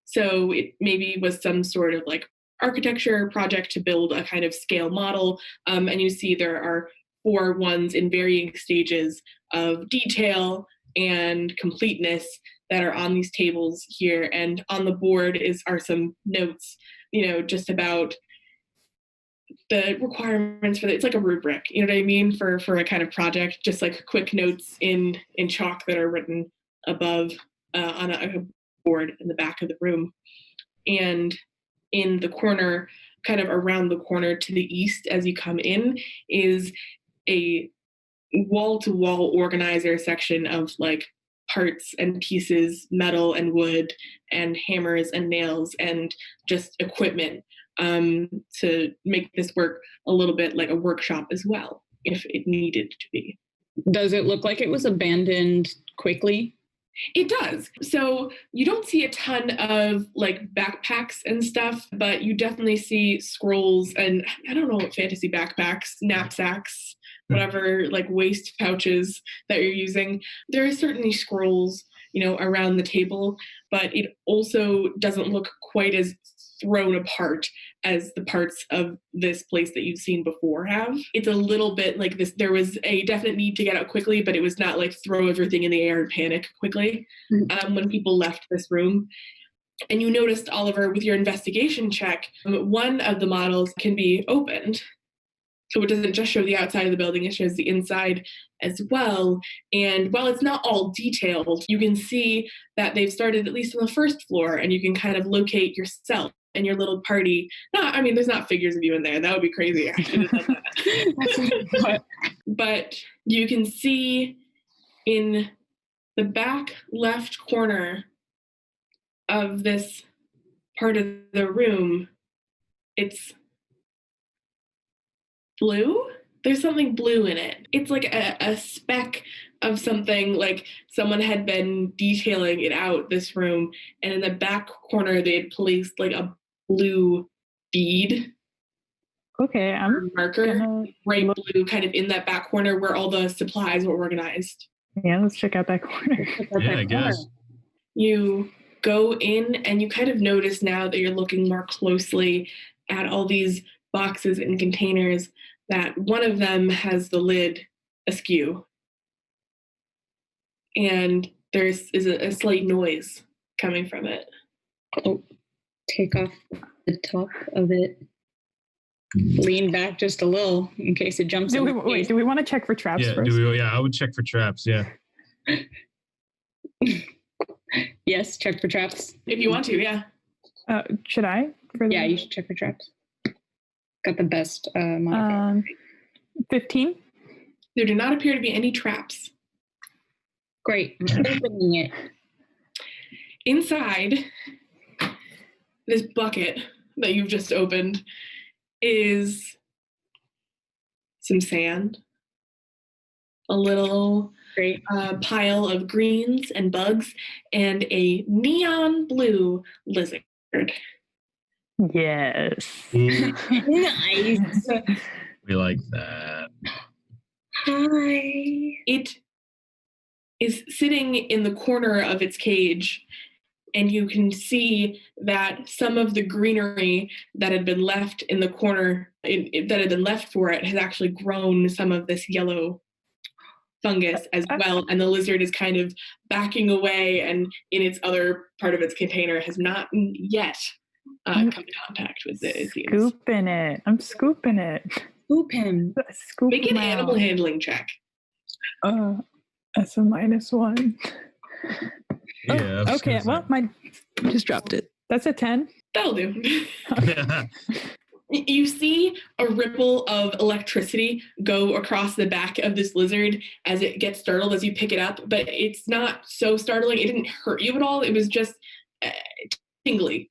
So it maybe was some sort of like architecture project to build a kind of scale model. And you see there are 4 ones in varying stages of detail and completeness that are on these tables here. And on the board are some notes, just about the requirements for it's like a rubric, you know what I mean, for a kind of project, just like quick notes in chalk that are written above on a board in the back of the room. And in the corner, kind of around the corner to the east as you come in, is a wall-to-wall organizer section of like parts and pieces, metal and wood and hammers and nails and just equipment to make this work a little bit like a workshop as well, if it needed to be. Does it look like it was abandoned quickly? It does. So you don't see a ton of like backpacks and stuff, but you definitely see scrolls and I don't know what fantasy backpacks, knapsacks, whatever like waist pouches that you're using. There are certainly scrolls, around the table, but it also doesn't look quite as thrown apart as the parts of this place that you've seen before have. It's a little bit like this. There was a definite need to get out quickly, but it was not like throw everything in the air and panic quickly when people left this room. And you noticed, Oliver, with your investigation check, one of the models can be opened. So it doesn't just show the outside of the building, it shows the inside as well. And while it's not all detailed, you can see that they've started at least on the first floor, and you can kind of locate yourself and your little party. There's not figures of you in there. That would be crazy. I should have done that. But you can see in the back left corner of this part of the room, it's blue. There's something blue in it. It's like a speck of something, like someone had been detailing it out, this room, and in the back corner they had placed like a blue bead. Okay, I'm marker, bright blue, kind of in that back corner where all the supplies were organized. Yeah, let's check out that corner. I guess. You go in and you kind of notice now that you're looking more closely at all these boxes and containers that one of them has the lid askew. And there's a slight noise coming from it. Oh, take off the top of it. Lean back just a little in case it jumps in. Wait, do we want to check for traps first? I would check for traps, yeah. Yes, check for traps. If you want to, yeah. Should I? Yeah, you should check for traps. Got the best modifier. 15. There do not appear to be any traps. Great. I'm opening it. Inside this bucket that you've just opened is some sand, a little pile of greens and bugs, and a neon blue lizard. Yes. Nice. We like that. Hi. It is sitting in the corner of its cage, and you can see that some of the greenery that had been left in the corner, that had been left for it, has actually grown some of this yellow fungus as well. And the lizard is kind of backing away, and in its other part of its container has not yet come in contact with it. Scooping it. I'm scooping it. Scoop him. Make an animal handling check. That's a -1. Yeah. Okay, well, mine just dropped it. That's a 10. That'll do. You see a ripple of electricity go across the back of this lizard as it gets startled as you pick it up, but it's not so startling. It didn't hurt you at all. It was just tingly.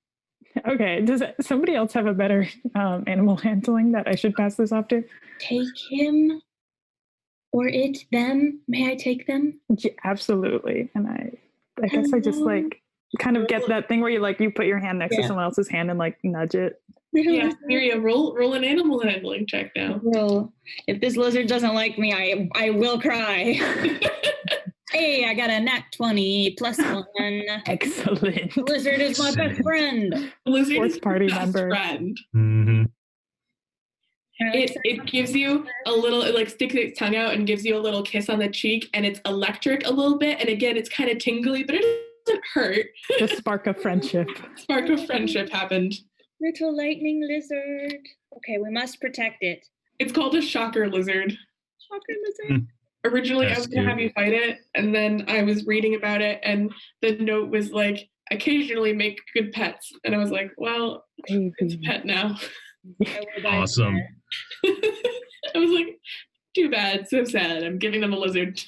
Okay, does somebody else have a better animal handling that I should pass this off to? Take him or it, them. May I take them? Yeah, absolutely. And I guess I just like kind of get that thing where you put your hand next to someone else's hand and like nudge it. Yeah, Mirje, roll an animal handling check now. Well, if this lizard doesn't like me, I will cry. Hey, I got a nat 20 +1. Excellent. Lizard is my best friend. Lizard is party your best member. friend. Mm-hmm. It gives you a little, it like sticks its tongue out and gives you a little kiss on the cheek, and it's electric a little bit, and again, it's kind of tingly, but it doesn't hurt. The spark of friendship. Spark of friendship happened. Little lightning lizard. Okay, we must protect it. It's called a shocker lizard. Shocker lizard. Originally, That's I was going to have you fight it, and then I was reading about it, and the note was like, occasionally make good pets. And I was like, well, it's a pet now. Awesome. I was like, too bad, so sad. I'm giving them a lizard.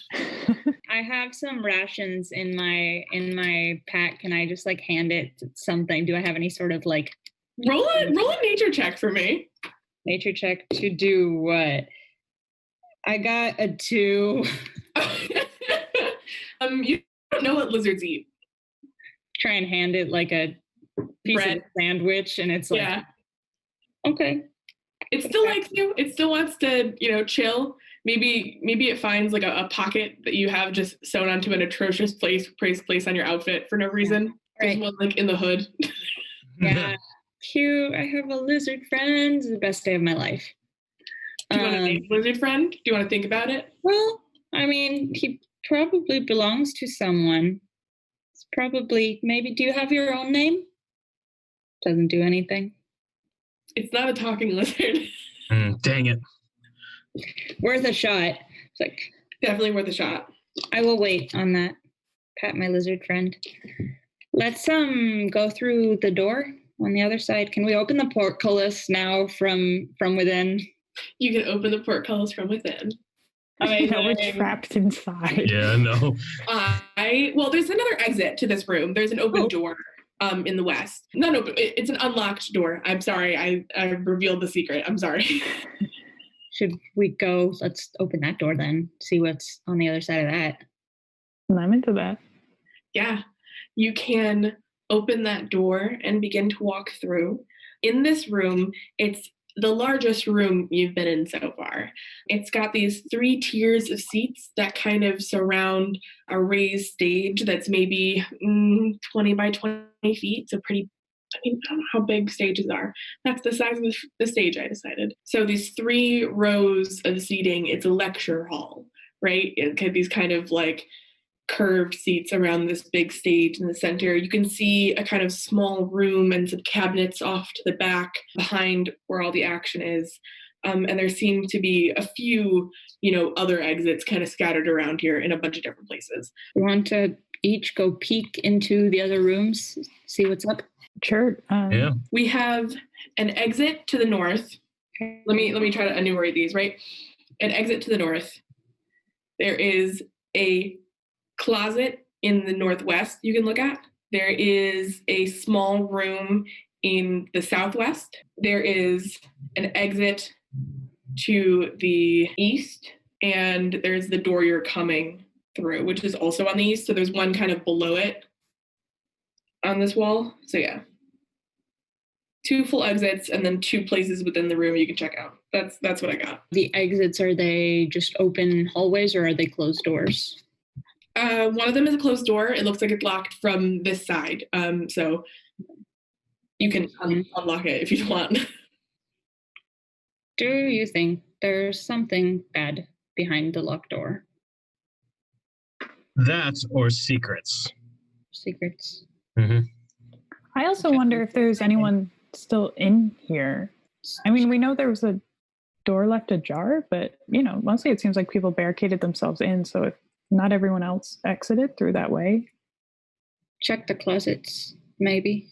I have some rations in my pack. Can I just like hand it something? Do I have any sort of like roll a nature check for me? Nature check to do what? I got a 2. You don't know what lizards eat. Try and hand it like a piece Bread. of sandwich, and it's like, yeah. Okay. It still likes you. It still wants to, chill. Maybe it finds like a pocket that you have just sewn onto an atrocious place on your outfit for no reason. There's one like in the hood. Yeah. Cute. I have a lizard friend. It's the best day of my life. Do you want to name lizard friend? Do you want to think about it? Well, I mean, he probably belongs to someone. It's probably, maybe, do you have your own name? Doesn't do anything. It's not a talking lizard. Dang it. Worth a shot. It's like, definitely worth a shot. I will wait on that. Pat my lizard friend. Let's go through the door on the other side. Can we open the portcullis now from within? You can open the portcullis from within. Now we're trapped inside. Yeah, no. Well, there's another exit to this room. There's an open door in the west. Not open. It's an unlocked door. I'm sorry. I revealed the secret. I'm sorry. Should we go? Let's open that door then. See what's on the other side of that. I'm into that. Yeah. You can open that door and begin to walk through. In this room, it's the largest room you've been in so far. It's got these 3 tiers of seats that kind of surround a raised stage that's maybe 20 by 20 feet. So pretty, I don't know how big stages are. That's the size of the stage, I decided. So these 3 rows of seating, it's a lecture hall, right? These kind of like curved seats around this big stage in the center. You can see a kind of small room and some cabinets off to the back behind where all the action is. And there seem to be a few, other exits kind of scattered around here in a bunch of different places. We want to each go peek into the other rooms, see what's up? Sure. Yeah. We have an exit to the north. Let me try to enumerate these, right? An exit to the north. There is a closet in the northwest you can look at. There is a small room in the southwest. There is an exit to the east, and there's the door you're coming through, which is also on the east. So there's one kind of below it on this wall. So yeah, 2 full exits and then 2 places within the room you can check out. That's what I got. The exits, are they just open hallways or are they closed doors? One of them is a closed door. It looks like it's locked from this side. So you can unlock it if you want. Do you think there's something bad behind the locked door? That or secrets. Secrets. Mm-hmm. I also wonder if there's anyone still in here. I mean, we know there was a door left ajar, but, mostly it seems like people barricaded themselves in. So if not everyone else exited through that way. Check the closets, maybe.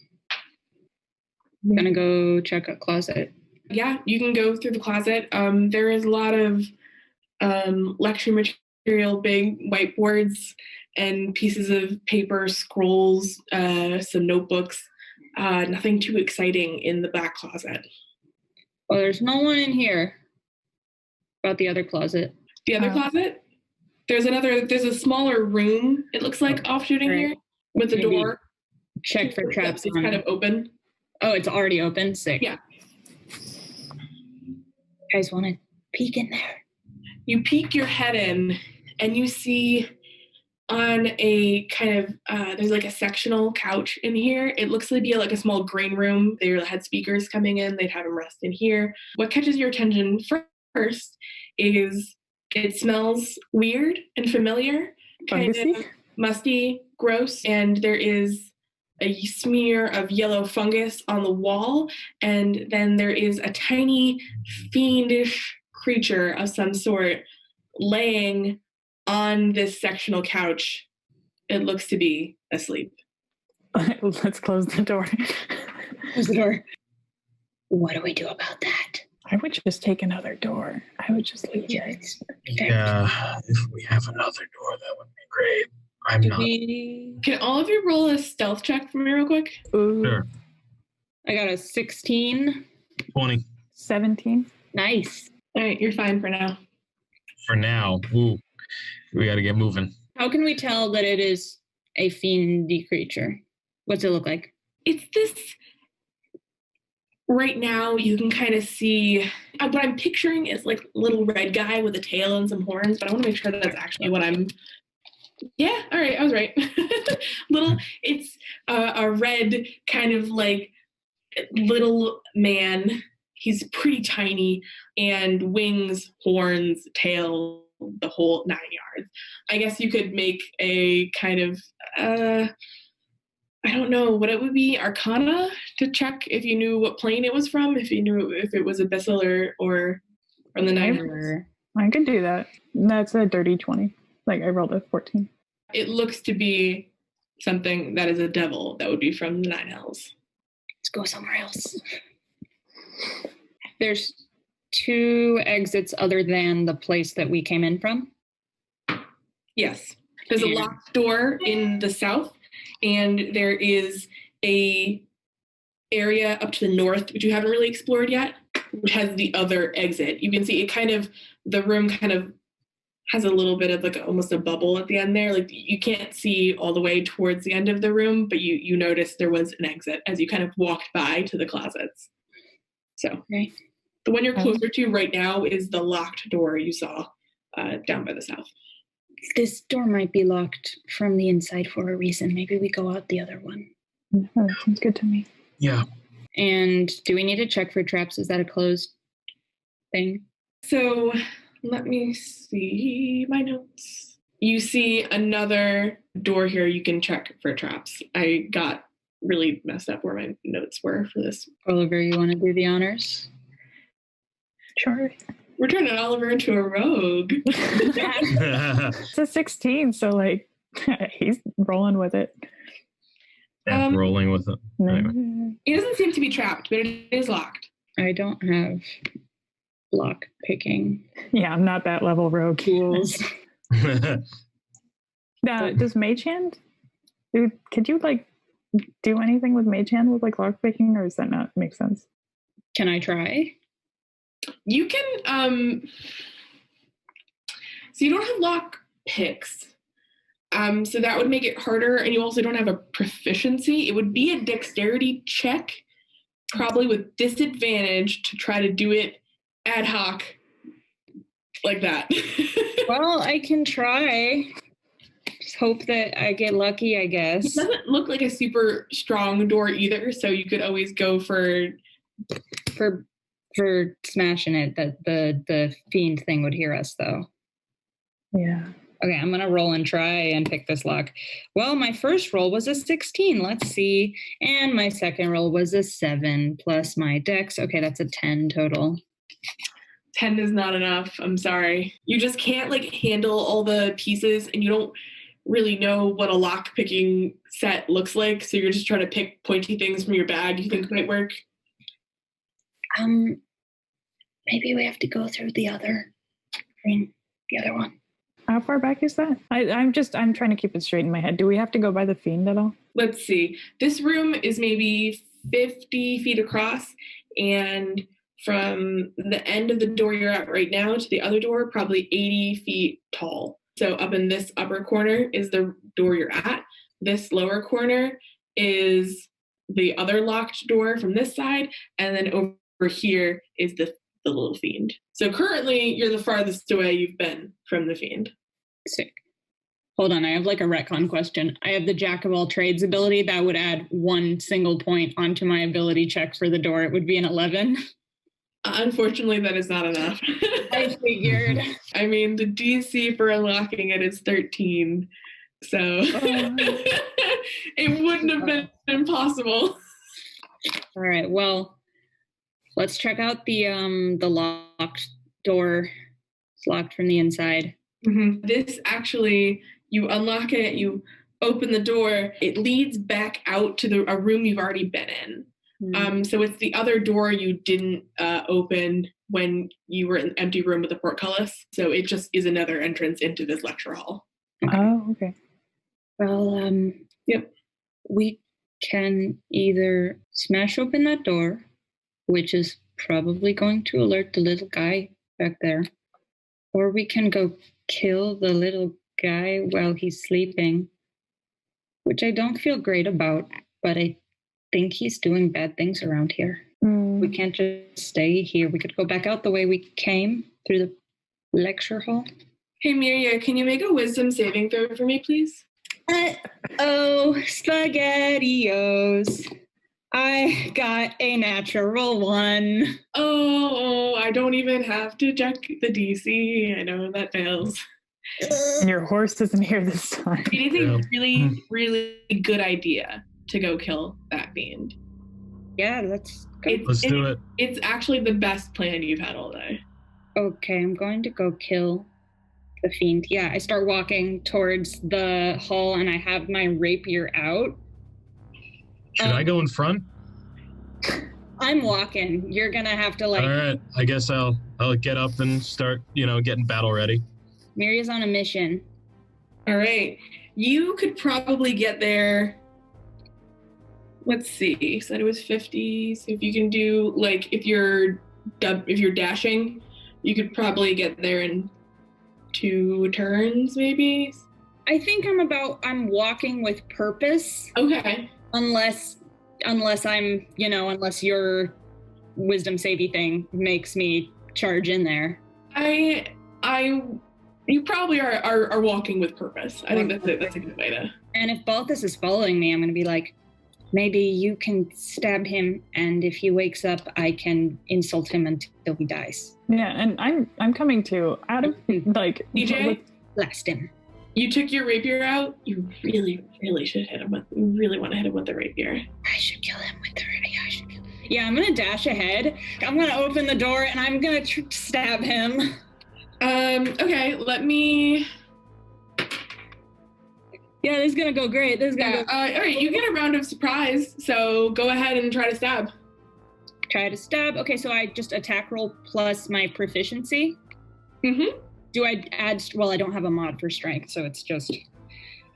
I'm gonna go check a closet. Yeah, you can go through the closet. There is a lot of lecture material, big whiteboards and pieces of paper, scrolls, some notebooks. Nothing too exciting in the back closet. Well, there's no one in here. About the other closet. The other closet? There's a smaller room, it looks like, offshooting here with a door. Check for traps. It's kind of open. Oh, it's already open? Sick. Yeah. You guys want to peek in there? You peek your head in and you see on a kind of, there's like a sectional couch in here. It looks to be like a small green room. They had speakers coming in. They'd have them rest in here. What catches your attention first is it smells weird and familiar, kind of musty, gross, and there is a smear of yellow fungus on the wall, and then there is a tiny fiendish creature of some sort laying on this sectional couch, it looks to be asleep. Let's close the door. Close the door. What do we do about that? I would just take another door. I would just leave it. Yeah, if we have another door, that would be great. I'm not. Can all of you roll a stealth check for me real quick? Ooh. Sure. I got a 16. 20. 17. Nice. All right, you're fine for now. For now. Ooh, we got to get moving. How can we tell that it is a fiendy creature? What's it look like? It's this. Right now, you can kind of see what I'm picturing is like little red guy with a tail and some horns, but I want to make sure that that's actually what I'm. Yeah, all right, I was right. It's a red kind of like little man. He's pretty tiny, and wings, horns, tail, the whole 9 yards. I guess you could make a kind of, I don't know what it would be, Arcana, to check if you knew what plane it was from, if you knew if it was abyssal or from the 9 yards. I could do that. That's a dirty 20. Like I rolled a 14. It looks to be something that is a devil that would be from the 9 hells. Let's go somewhere else. There's 2 exits other than the place that we came in from? Yes. There's a locked door in the south, and there is a area up to the north, which you haven't really explored yet, which has the other exit. You can see the room kind of has a little bit of like almost a bubble at the end there. Like you can't see all the way towards the end of the room, but you noticed there was an exit as you kind of walked by to the closets. So okay. The one you're closer to right now is the locked door you saw down by the south. This door might be locked from the inside for a reason. Maybe we go out the other one. Oh, that sounds good to me. Yeah. And do we need to check for traps? Is that a closed thing? So let me see my notes. You see another door here you can check for traps. I got really messed up where my notes were for this. Oliver, you want to do the honors? Sure. We're turning Oliver into a rogue. It's a 16, so like he's rolling with it. Rolling with it. Anyway. It doesn't seem to be trapped, but it is locked. I don't have lock picking. Yeah, I'm not that level rogue. Tools. Does Mage Hand? Could you like do anything with Mage Hand with like lock picking, or does that not make sense? Can I try? You can, so you don't have lock picks. So that would make it harder, and you also don't have a proficiency. It would be a dexterity check, probably with disadvantage to try to do it ad hoc like that. Well, I can try. Just hope that I get lucky, I guess. It doesn't look like a super strong door either, so you could always go for smashing it. That the fiend thing would hear us, though. Yeah. Okay, I'm gonna roll and try and pick this lock. Well, my first roll was a 16. Let's see, and my second roll was a 7 plus my dex. Okay, that's a 10 total. 10 is not enough. I'm sorry. You just can't like handle all the pieces, and you don't really know what a lock picking set looks like. So you're just trying to pick pointy things from your bag you think might work. Maybe we have to go through the other thing, the other one. How far back is that? I'm trying to keep it straight in my head. Do we have to go by the fiend at all? Let's see. This room is maybe 50 feet across, and from the end of the door you're at right now to the other door, probably 80 feet tall. So up in this upper corner is the door you're at. This lower corner is the other locked door from this side, and then over here is the little fiend. So currently you're the farthest away you've been from the fiend. Sick. Hold on, I have like a retcon question. I have the Jack of all trades ability that would add 1 single point onto my ability check for the door. It would be an 11. Unfortunately, that is not enough. I figured. I mean, the DC for unlocking it is 13. So it wouldn't have been impossible. All right, well, let's check out the locked door. It's locked from the inside. Mm-hmm. This actually, you unlock it, you open the door, it leads back out to a room you've already been in. So it's the other door you didn't open when you were in an empty room with the portcullis. So it just is another entrance into this lecture hall. Oh, okay. Well, yep. We can either smash open that door, which is probably going to alert the little guy back there, or we can go kill the little guy while he's sleeping, which I don't feel great about, but I think he's doing bad things around here. We can't just stay here. We could go back out the way we came, through the lecture hall. Hey, Mirje, can you make a wisdom saving throw for me, please? Oh, SpaghettiOs. I got a natural 1. Oh, I don't even have to check the DC. I know that fails. And your horse isn't here this time. Do you think really, really good idea to go kill that fiend? Yeah, let's go. Let's do it. It's actually the best plan you've had all day. Okay, I'm going to go kill the fiend. Yeah, I start walking towards the hall and I have my rapier out. Should I go in front? I'm walking. You're gonna have to All right, I guess I'll get up and start, getting battle ready. Mirje's on a mission. All right. You could probably get there. Let's see. Said it was 50. So if you can do if you're dashing, you could probably get there in 2 turns, maybe. I think I'm walking with purpose. Okay. Unless I'm, unless your wisdom saving thing makes me charge in there. You probably are walking with purpose. I think that's a good way to. And if Balthus is following me, I'm going to be like, maybe you can stab him, and if he wakes up, I can insult him until he dies. Yeah, and I'm coming too. Out of DJ, blast him. You took your rapier out. You really, really should hit him with. You really want to hit him with the rapier. I should kill him with the rapier. Yeah, I'm gonna dash ahead. I'm gonna open the door and I'm gonna stab him. Okay, let me. Yeah, this is gonna go great. All right, you get a round of surprise. So go ahead and try to stab. Try to stab. Okay, so I just attack roll plus my proficiency. Mm-hmm. Do I add? Well, I don't have a mod for strength, so it's just.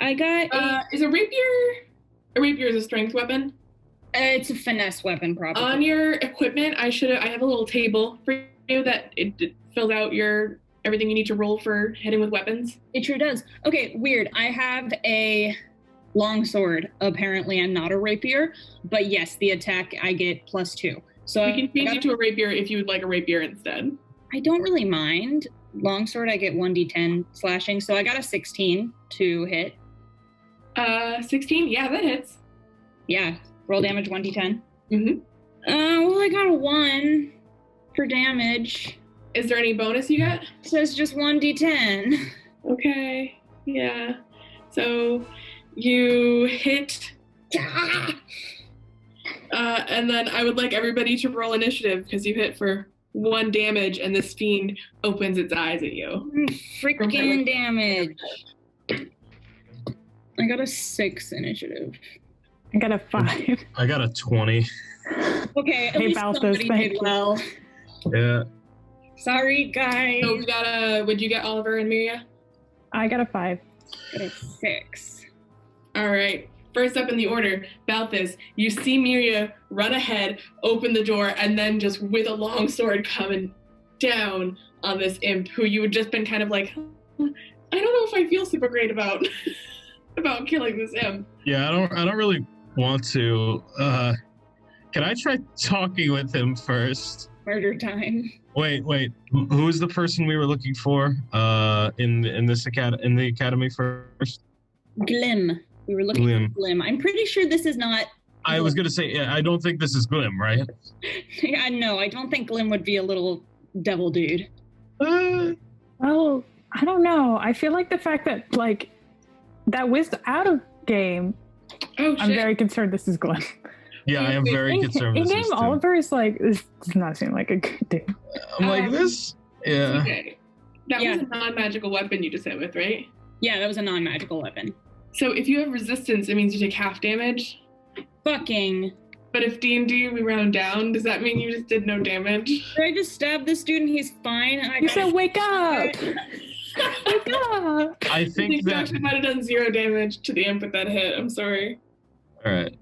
I got. Is a rapier? A rapier is a strength weapon. It's a finesse weapon, probably. On your equipment, I have a little table for you that it fills out everything you need to roll for hitting with weapons. It sure does. Okay, weird. I have a longsword, apparently, and not a rapier. But yes, the attack I get +2. So we can change it to a rapier if you would like a rapier instead. I don't really mind. Longsword, I get 1d10 slashing, so I got a 16 to hit. 16? Yeah, that hits. Yeah, roll damage 1d10. Mm-hmm. Well, I got a 1 for damage. Is there any bonus you got? It says just 1d10. Okay, yeah. So you hit. And then I would like everybody to roll initiative because you hit for 1 damage and this fiend opens its eyes at you. Freaking damage. I got a 6 initiative. I got a 5. I got a 20. Okay, at least Balthus, somebody did well. Yeah. Sorry, guys. So we got would you get Oliver and Mirje? I got a 5. Got a 6. All right. First up in the order, Balthus, you see Mirje run ahead, open the door, and then just with a long sword coming down on this imp who you had just been kind of like, I don't know if I feel super great about about killing this imp. Yeah, I don't really want to. Can I try talking with him first? Murder time. Wait. Who is the person we were looking for in the academy first? Glim. We were looking for Glim. I'm pretty sure this is not. I was gonna say, I don't think this is Glim, right? Yeah, no, I don't think Glim would be a little devil dude. Oh, I don't know. I feel like the fact that that was out of game. Oh, shit. I'm very concerned this is Glim. Yeah, I am very concerned. In game, Oliver is this does not seem like a good dude. I'm like this. Yeah. Okay. That was a non-magical weapon you just hit with, right? Yeah, that was a non-magical weapon. So if you have resistance, it means you take half damage. Fucking. But if D&D we round down, does that mean you just did no damage? Did I just stab this dude and he's fine? And You said wake up! Wake up! I think that Josh might have done 0 damage to the imp with that hit. I'm sorry. All right.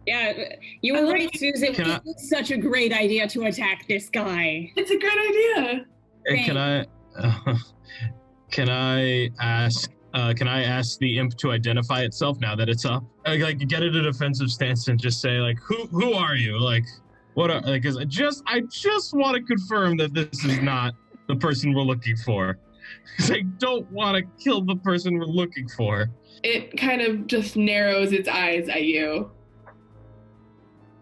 Yeah, you were right, Susan. It was such a great idea to attack this guy. It's a great idea. Can I ask the imp to identify itself now that it's up? Like get it a defensive stance and just say like, who are you? Like, what are like? Because I just want to confirm that this is not the person we're looking for. Because I don't want to kill the person we're looking for. It kind of just narrows its eyes at you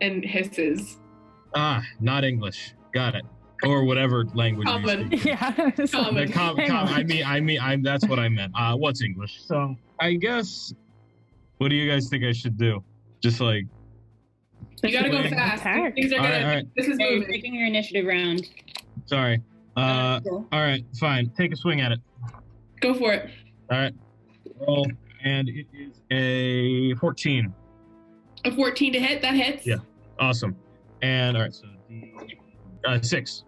and hisses. Ah, not English. Got it. Or whatever language Common. you speak. Yeah. I mean, that's what I meant. What's English? So I guess, what do you guys think I should do? Just like... You gotta go fast. Things are gonna... Right. This is You're moving. taking your initiative round. Sorry. Cool. All right, fine. Take a swing at it. Go for it. All right. Roll. And it is a 14. A 14 to hit? That hits? Yeah. Awesome. And all right, so 6.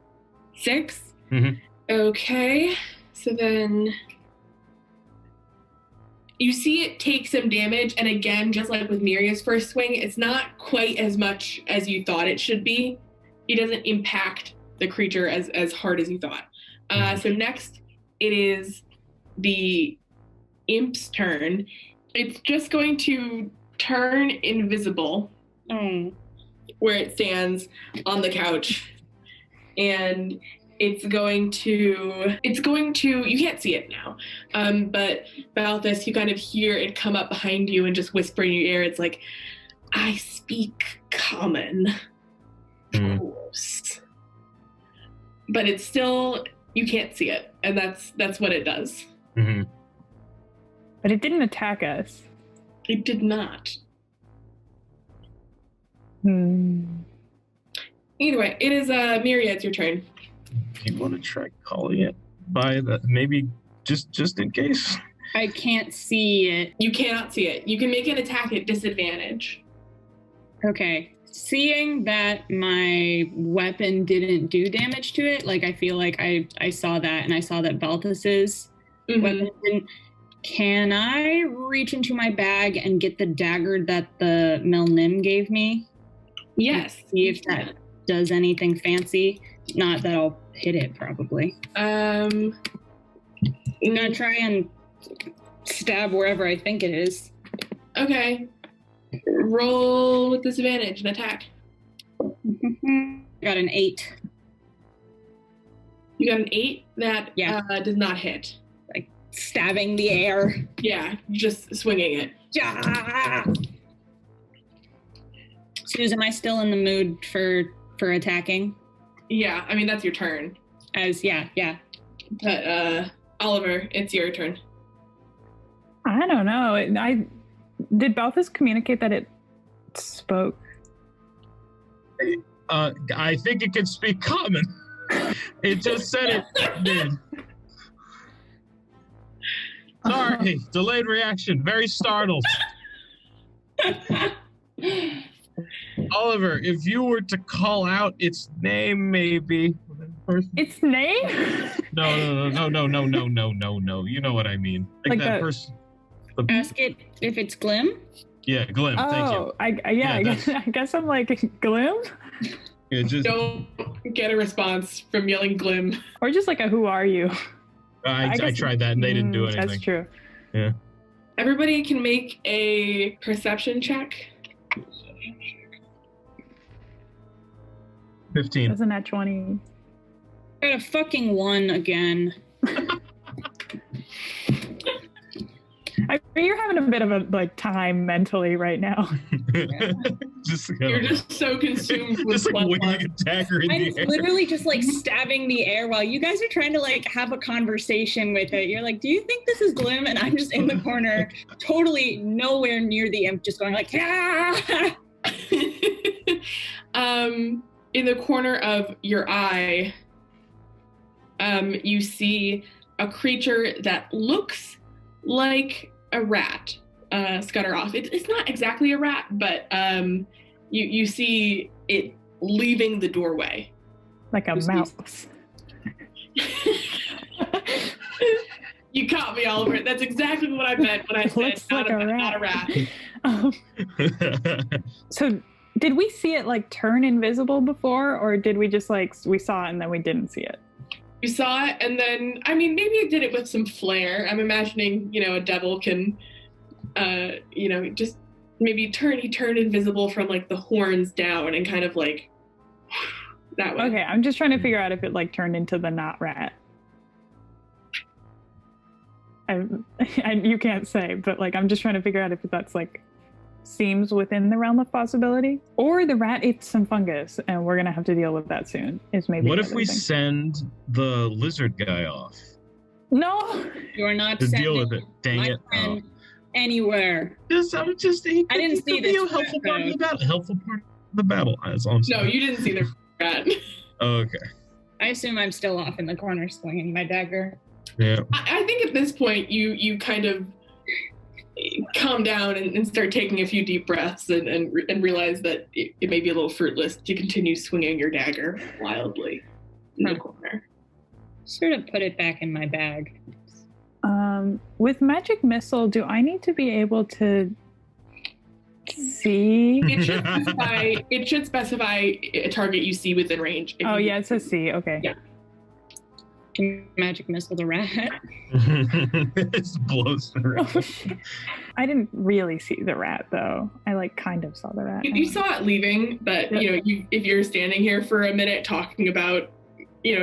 6? Mm-hmm. Okay. So then you see it take some damage, and again, just like with Mirje's first swing, it's not quite as much as you thought it should be. It doesn't impact the creature as hard as you thought. So next, it is the imp's turn. It's just going to turn invisible where it stands on the couch, and it's going to, you can't see it now, but Balthus, you kind of hear it come up behind you and just whisper in your ear. It's like, I speak common. Of course. But it's still, you can't see it, and that's what it does. Mm-hmm. But it didn't attack us. It did not. Either way, it is Mirje, it's your turn. You want to try calling it by the, maybe just in case? I can't see it. You cannot see it. You can make an attack at disadvantage. Okay. Seeing that my weapon didn't do damage to it, like I feel like I saw that, and I saw that Balthus's weapon didn't. Can I reach into my bag and get the dagger that the Melnim gave me? Yes. See if that does anything fancy. Not that I'll hit it, probably. I'm gonna try and stab wherever I think it is. Okay. Roll with disadvantage and attack. Got an 8. You got an 8? That does not hit. Like stabbing the air. Yeah, just swinging it. Yeah. Susan, am I still in the mood for attacking? Yeah, I mean, that's your turn. Yeah. But, Oliver, it's your turn. I don't know. Did Balthus communicate that it spoke? I think it can speak common. It just said it did. Sorry, delayed reaction. Very startled. Oliver, if you were to call out its name, maybe. Its name? No. You know what I mean. Like that person. Ask it if it's Glim. Yeah, Glim. Thank you. I guess I'm like Glim. Yeah, just don't get a response from yelling Glim. Or just like a who are you? I tried that and they didn't do anything. That's true. Yeah. Everybody can make a perception check. 15. Wasn't that 20? Got a fucking 1 again. You're having a bit of a time mentally right now. You're just so consumed with just like waving a dagger in the air. I'm literally just like stabbing the air while you guys are trying to like have a conversation with it. You're like, do you think this is Glim? And I'm just in the corner, totally nowhere near the imp, just going like, ah! In the corner of your eye, you see a creature that looks like a rat scutter off. It's not exactly a rat, but you see it leaving the doorway. Like a mouse. You caught me, Oliver. That's exactly what I meant when I said not a rat. So did we see it like turn invisible before, or did we just like, we saw it and then we didn't see it? We saw it, and then, I mean, maybe it did it with some flair. I'm imagining, a devil can, just maybe he turned invisible from like the horns down and kind of like that way. Okay, I'm just trying to figure out if it like turned into the not rat. You can't say, but like I'm just trying to figure out if that's like seems within the realm of possibility, or the rat ate some fungus and we're gonna have to deal with that soon. Is maybe. What if we send the lizard guy off? No, you're not to sending deal with it. Dang it! Anywhere. I didn't see this. A helpful part of the battle. Helpful part of the battle. That's all I'm saying. No, you didn't see the rat. Okay. I assume I'm still off in the corner swinging my dagger. Yeah. I think at this point you kind of calm down and start taking a few deep breaths and realize that it may be a little fruitless to continue swinging your dagger wildly in the corner. Sort of put it back in my bag. With magic missile, do I need to be able to see? It should specify a target you see within range. Yeah, it says see. Okay. Yeah. Can magic missile the rat? It blows the rat. Oh, I didn't really see the rat though. I like kind of saw the rat. You saw it leaving, but if you're standing here for a minute talking about,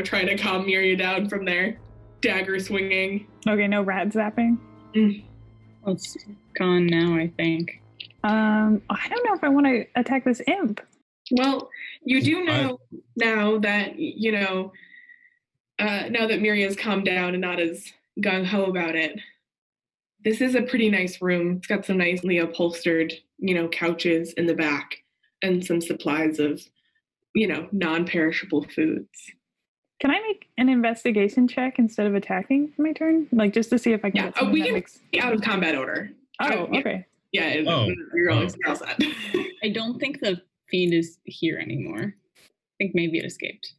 trying to calm Mirje down from their dagger swinging. Okay, no rat zapping. Well, it's gone now, I think. I don't know if I want to attack this imp. Well, you do know now that now that Mirje has calmed down and not as gung-ho about it, this is a pretty nice room. It's got some nicely upholstered, couches in the back and some supplies of, non-perishable foods. Can I make an investigation check instead of attacking for my turn? Like, just to see if I can get something we can be out of combat order. Okay. Yeah, you're all set. I don't think the fiend is here anymore. I think maybe it escaped.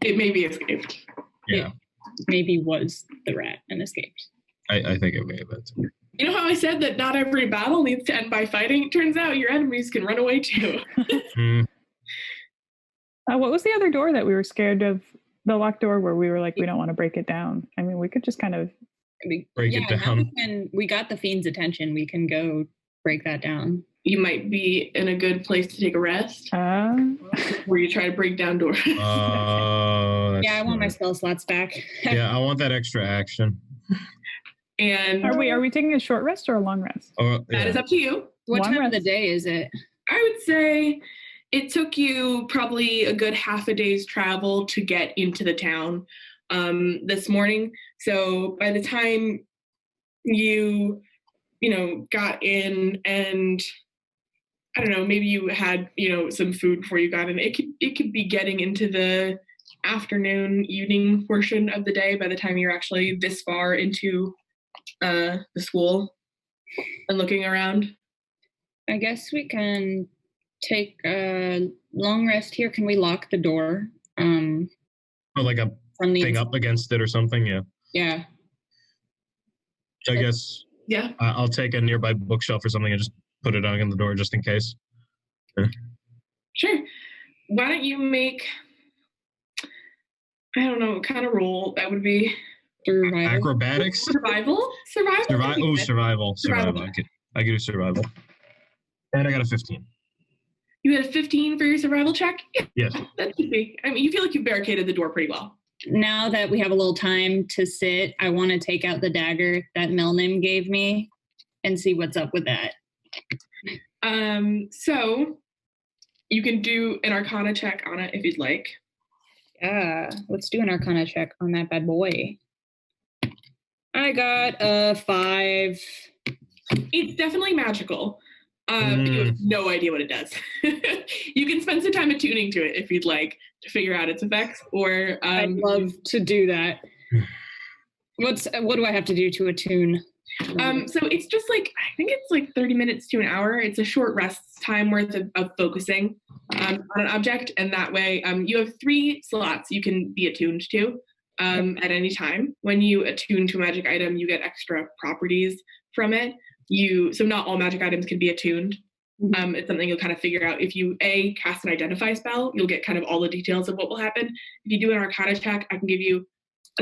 It maybe escaped. Yeah. It maybe was the rat and escaped. I think it may have been. You know how I said that not every battle needs to end by fighting? It turns out your enemies can run away too. What was the other door that we were scared of? The locked door where we were like, we don't want to break it down. I mean, we could just kind of break it down. We got the fiend's attention. We can go break that down. You might be in a good place to take a rest. Where you try to break down doors. I want my spell slots back. Yeah, I want that extra action. And are we taking a short rest or a long rest? That is up to you. What time of the day is it? I would say it took you probably a good half a day's travel to get into the town this morning. So by the time you got in and I don't know, maybe you had, some food before you got in. It could be getting into the afternoon, evening portion of the day by the time you're actually this far into the school and looking around. I guess we can take a long rest here. Can we lock the door? Like a thing up against it or something? Yeah. Yeah. I guess. Yeah. I'll take a nearby bookshelf or something and just put it on the door just in case. Yeah. Sure. Why don't you make, I don't know what kind of roll that would be? Survival. Acrobatics? Survival. Survival. I get a survival. And I got a 15. You had a 15 for your survival check? Yes. That should be. I mean, you feel like you barricaded the door pretty well. Now that we have a little time to sit, I want to take out the dagger that Melnim gave me and see what's up with that. So you can do an Arcana check on it if you'd like. Yeah, let's do an Arcana check on that bad boy. I got a 5. It's definitely magical. You have no idea what it does. You can spend some time attuning to it if you'd like to figure out its effects, or I'd love to do that. What do I have to do to attune? So it's just like, I think it's like 30 minutes to an hour. It's a short rest time worth of focusing on an object, and that way you have 3 slots you can be attuned to at any time. When you attune to a magic item, you get extra properties from it. So not all magic items can be attuned. It's something you'll kind of figure out. If you cast an identify spell, you'll get kind of all the details of what will happen. If you do an arcana check, I can give you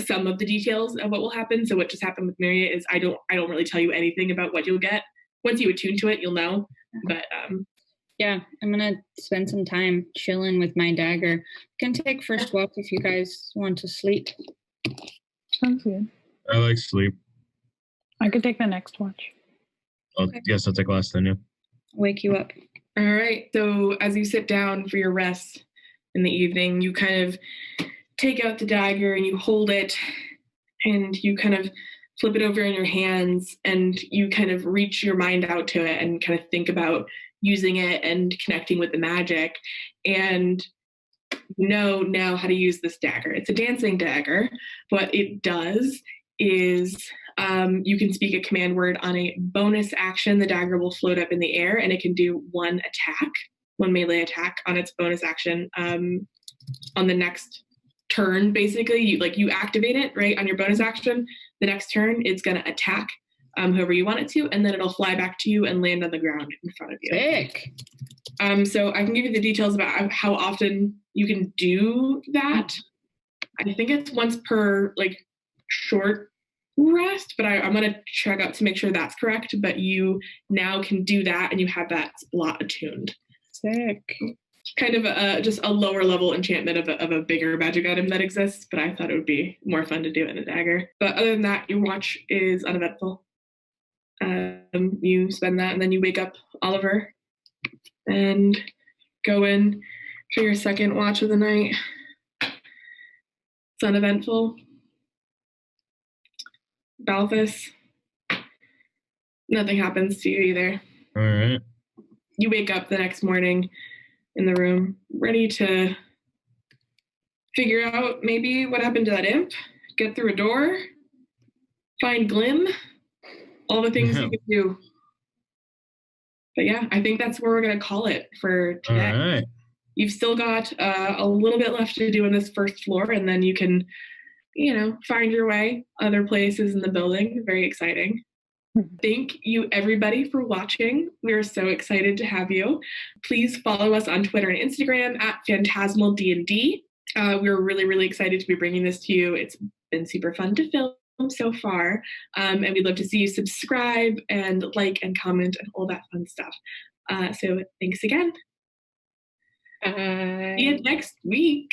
some of the details of what will happen. So what just happened with Mirje is I don't really tell you anything about what you'll get. Once you attune to it, you'll know. But yeah, I'm gonna spend some time chilling with my dagger. Can take first walk if you guys want to sleep. Sounds good. I like sleep. I could take the next watch. Guess I'll take last then, yeah. Wake you up. All right. So as you sit down for your rest in the evening, you kind of take out the dagger and you hold it and you kind of flip it over in your hands and you kind of reach your mind out to it and kind of think about using it and connecting with the magic, and you know now how to use this dagger. It's a dancing dagger. What it does is you can speak a command word on a bonus action. The dagger will float up in the air and it can do one melee attack on its bonus action on the next turn. Basically, you activate it right on your bonus action. The next turn it's going to attack whoever you want it to, and then it'll fly back to you and land on the ground in front of you. Sick. So I can give you the details about how often you can do that. I think it's once per short rest, but I'm going to check out to make sure that's correct. But you now can do that and you have that slot attuned. Sick. Kind of just a lower level enchantment of a bigger magic item that exists, but I thought it would be more fun to do in a dagger. But other than that, your watch is uneventful. You spend that and then you wake up Oliver and go in for your second watch of the night. It's uneventful. Balthus, nothing happens to you either. All right. You wake up the next morning in the room, ready to figure out maybe what happened to that imp, get through a door, find Glim, all the things you could do. But yeah, I think that's where we're going to call it for today. All right. You've still got a little bit left to do in this first floor, and then you can, find your way other places in the building. Very exciting. Thank you, everybody, for watching. We are so excited to have you. Please follow us on Twitter and Instagram at Phantasmal D&D. We're really, really excited to be bringing this to you. It's been super fun to film so far, and we'd love to see you subscribe and like and comment and all that fun stuff. So thanks again. See you next week.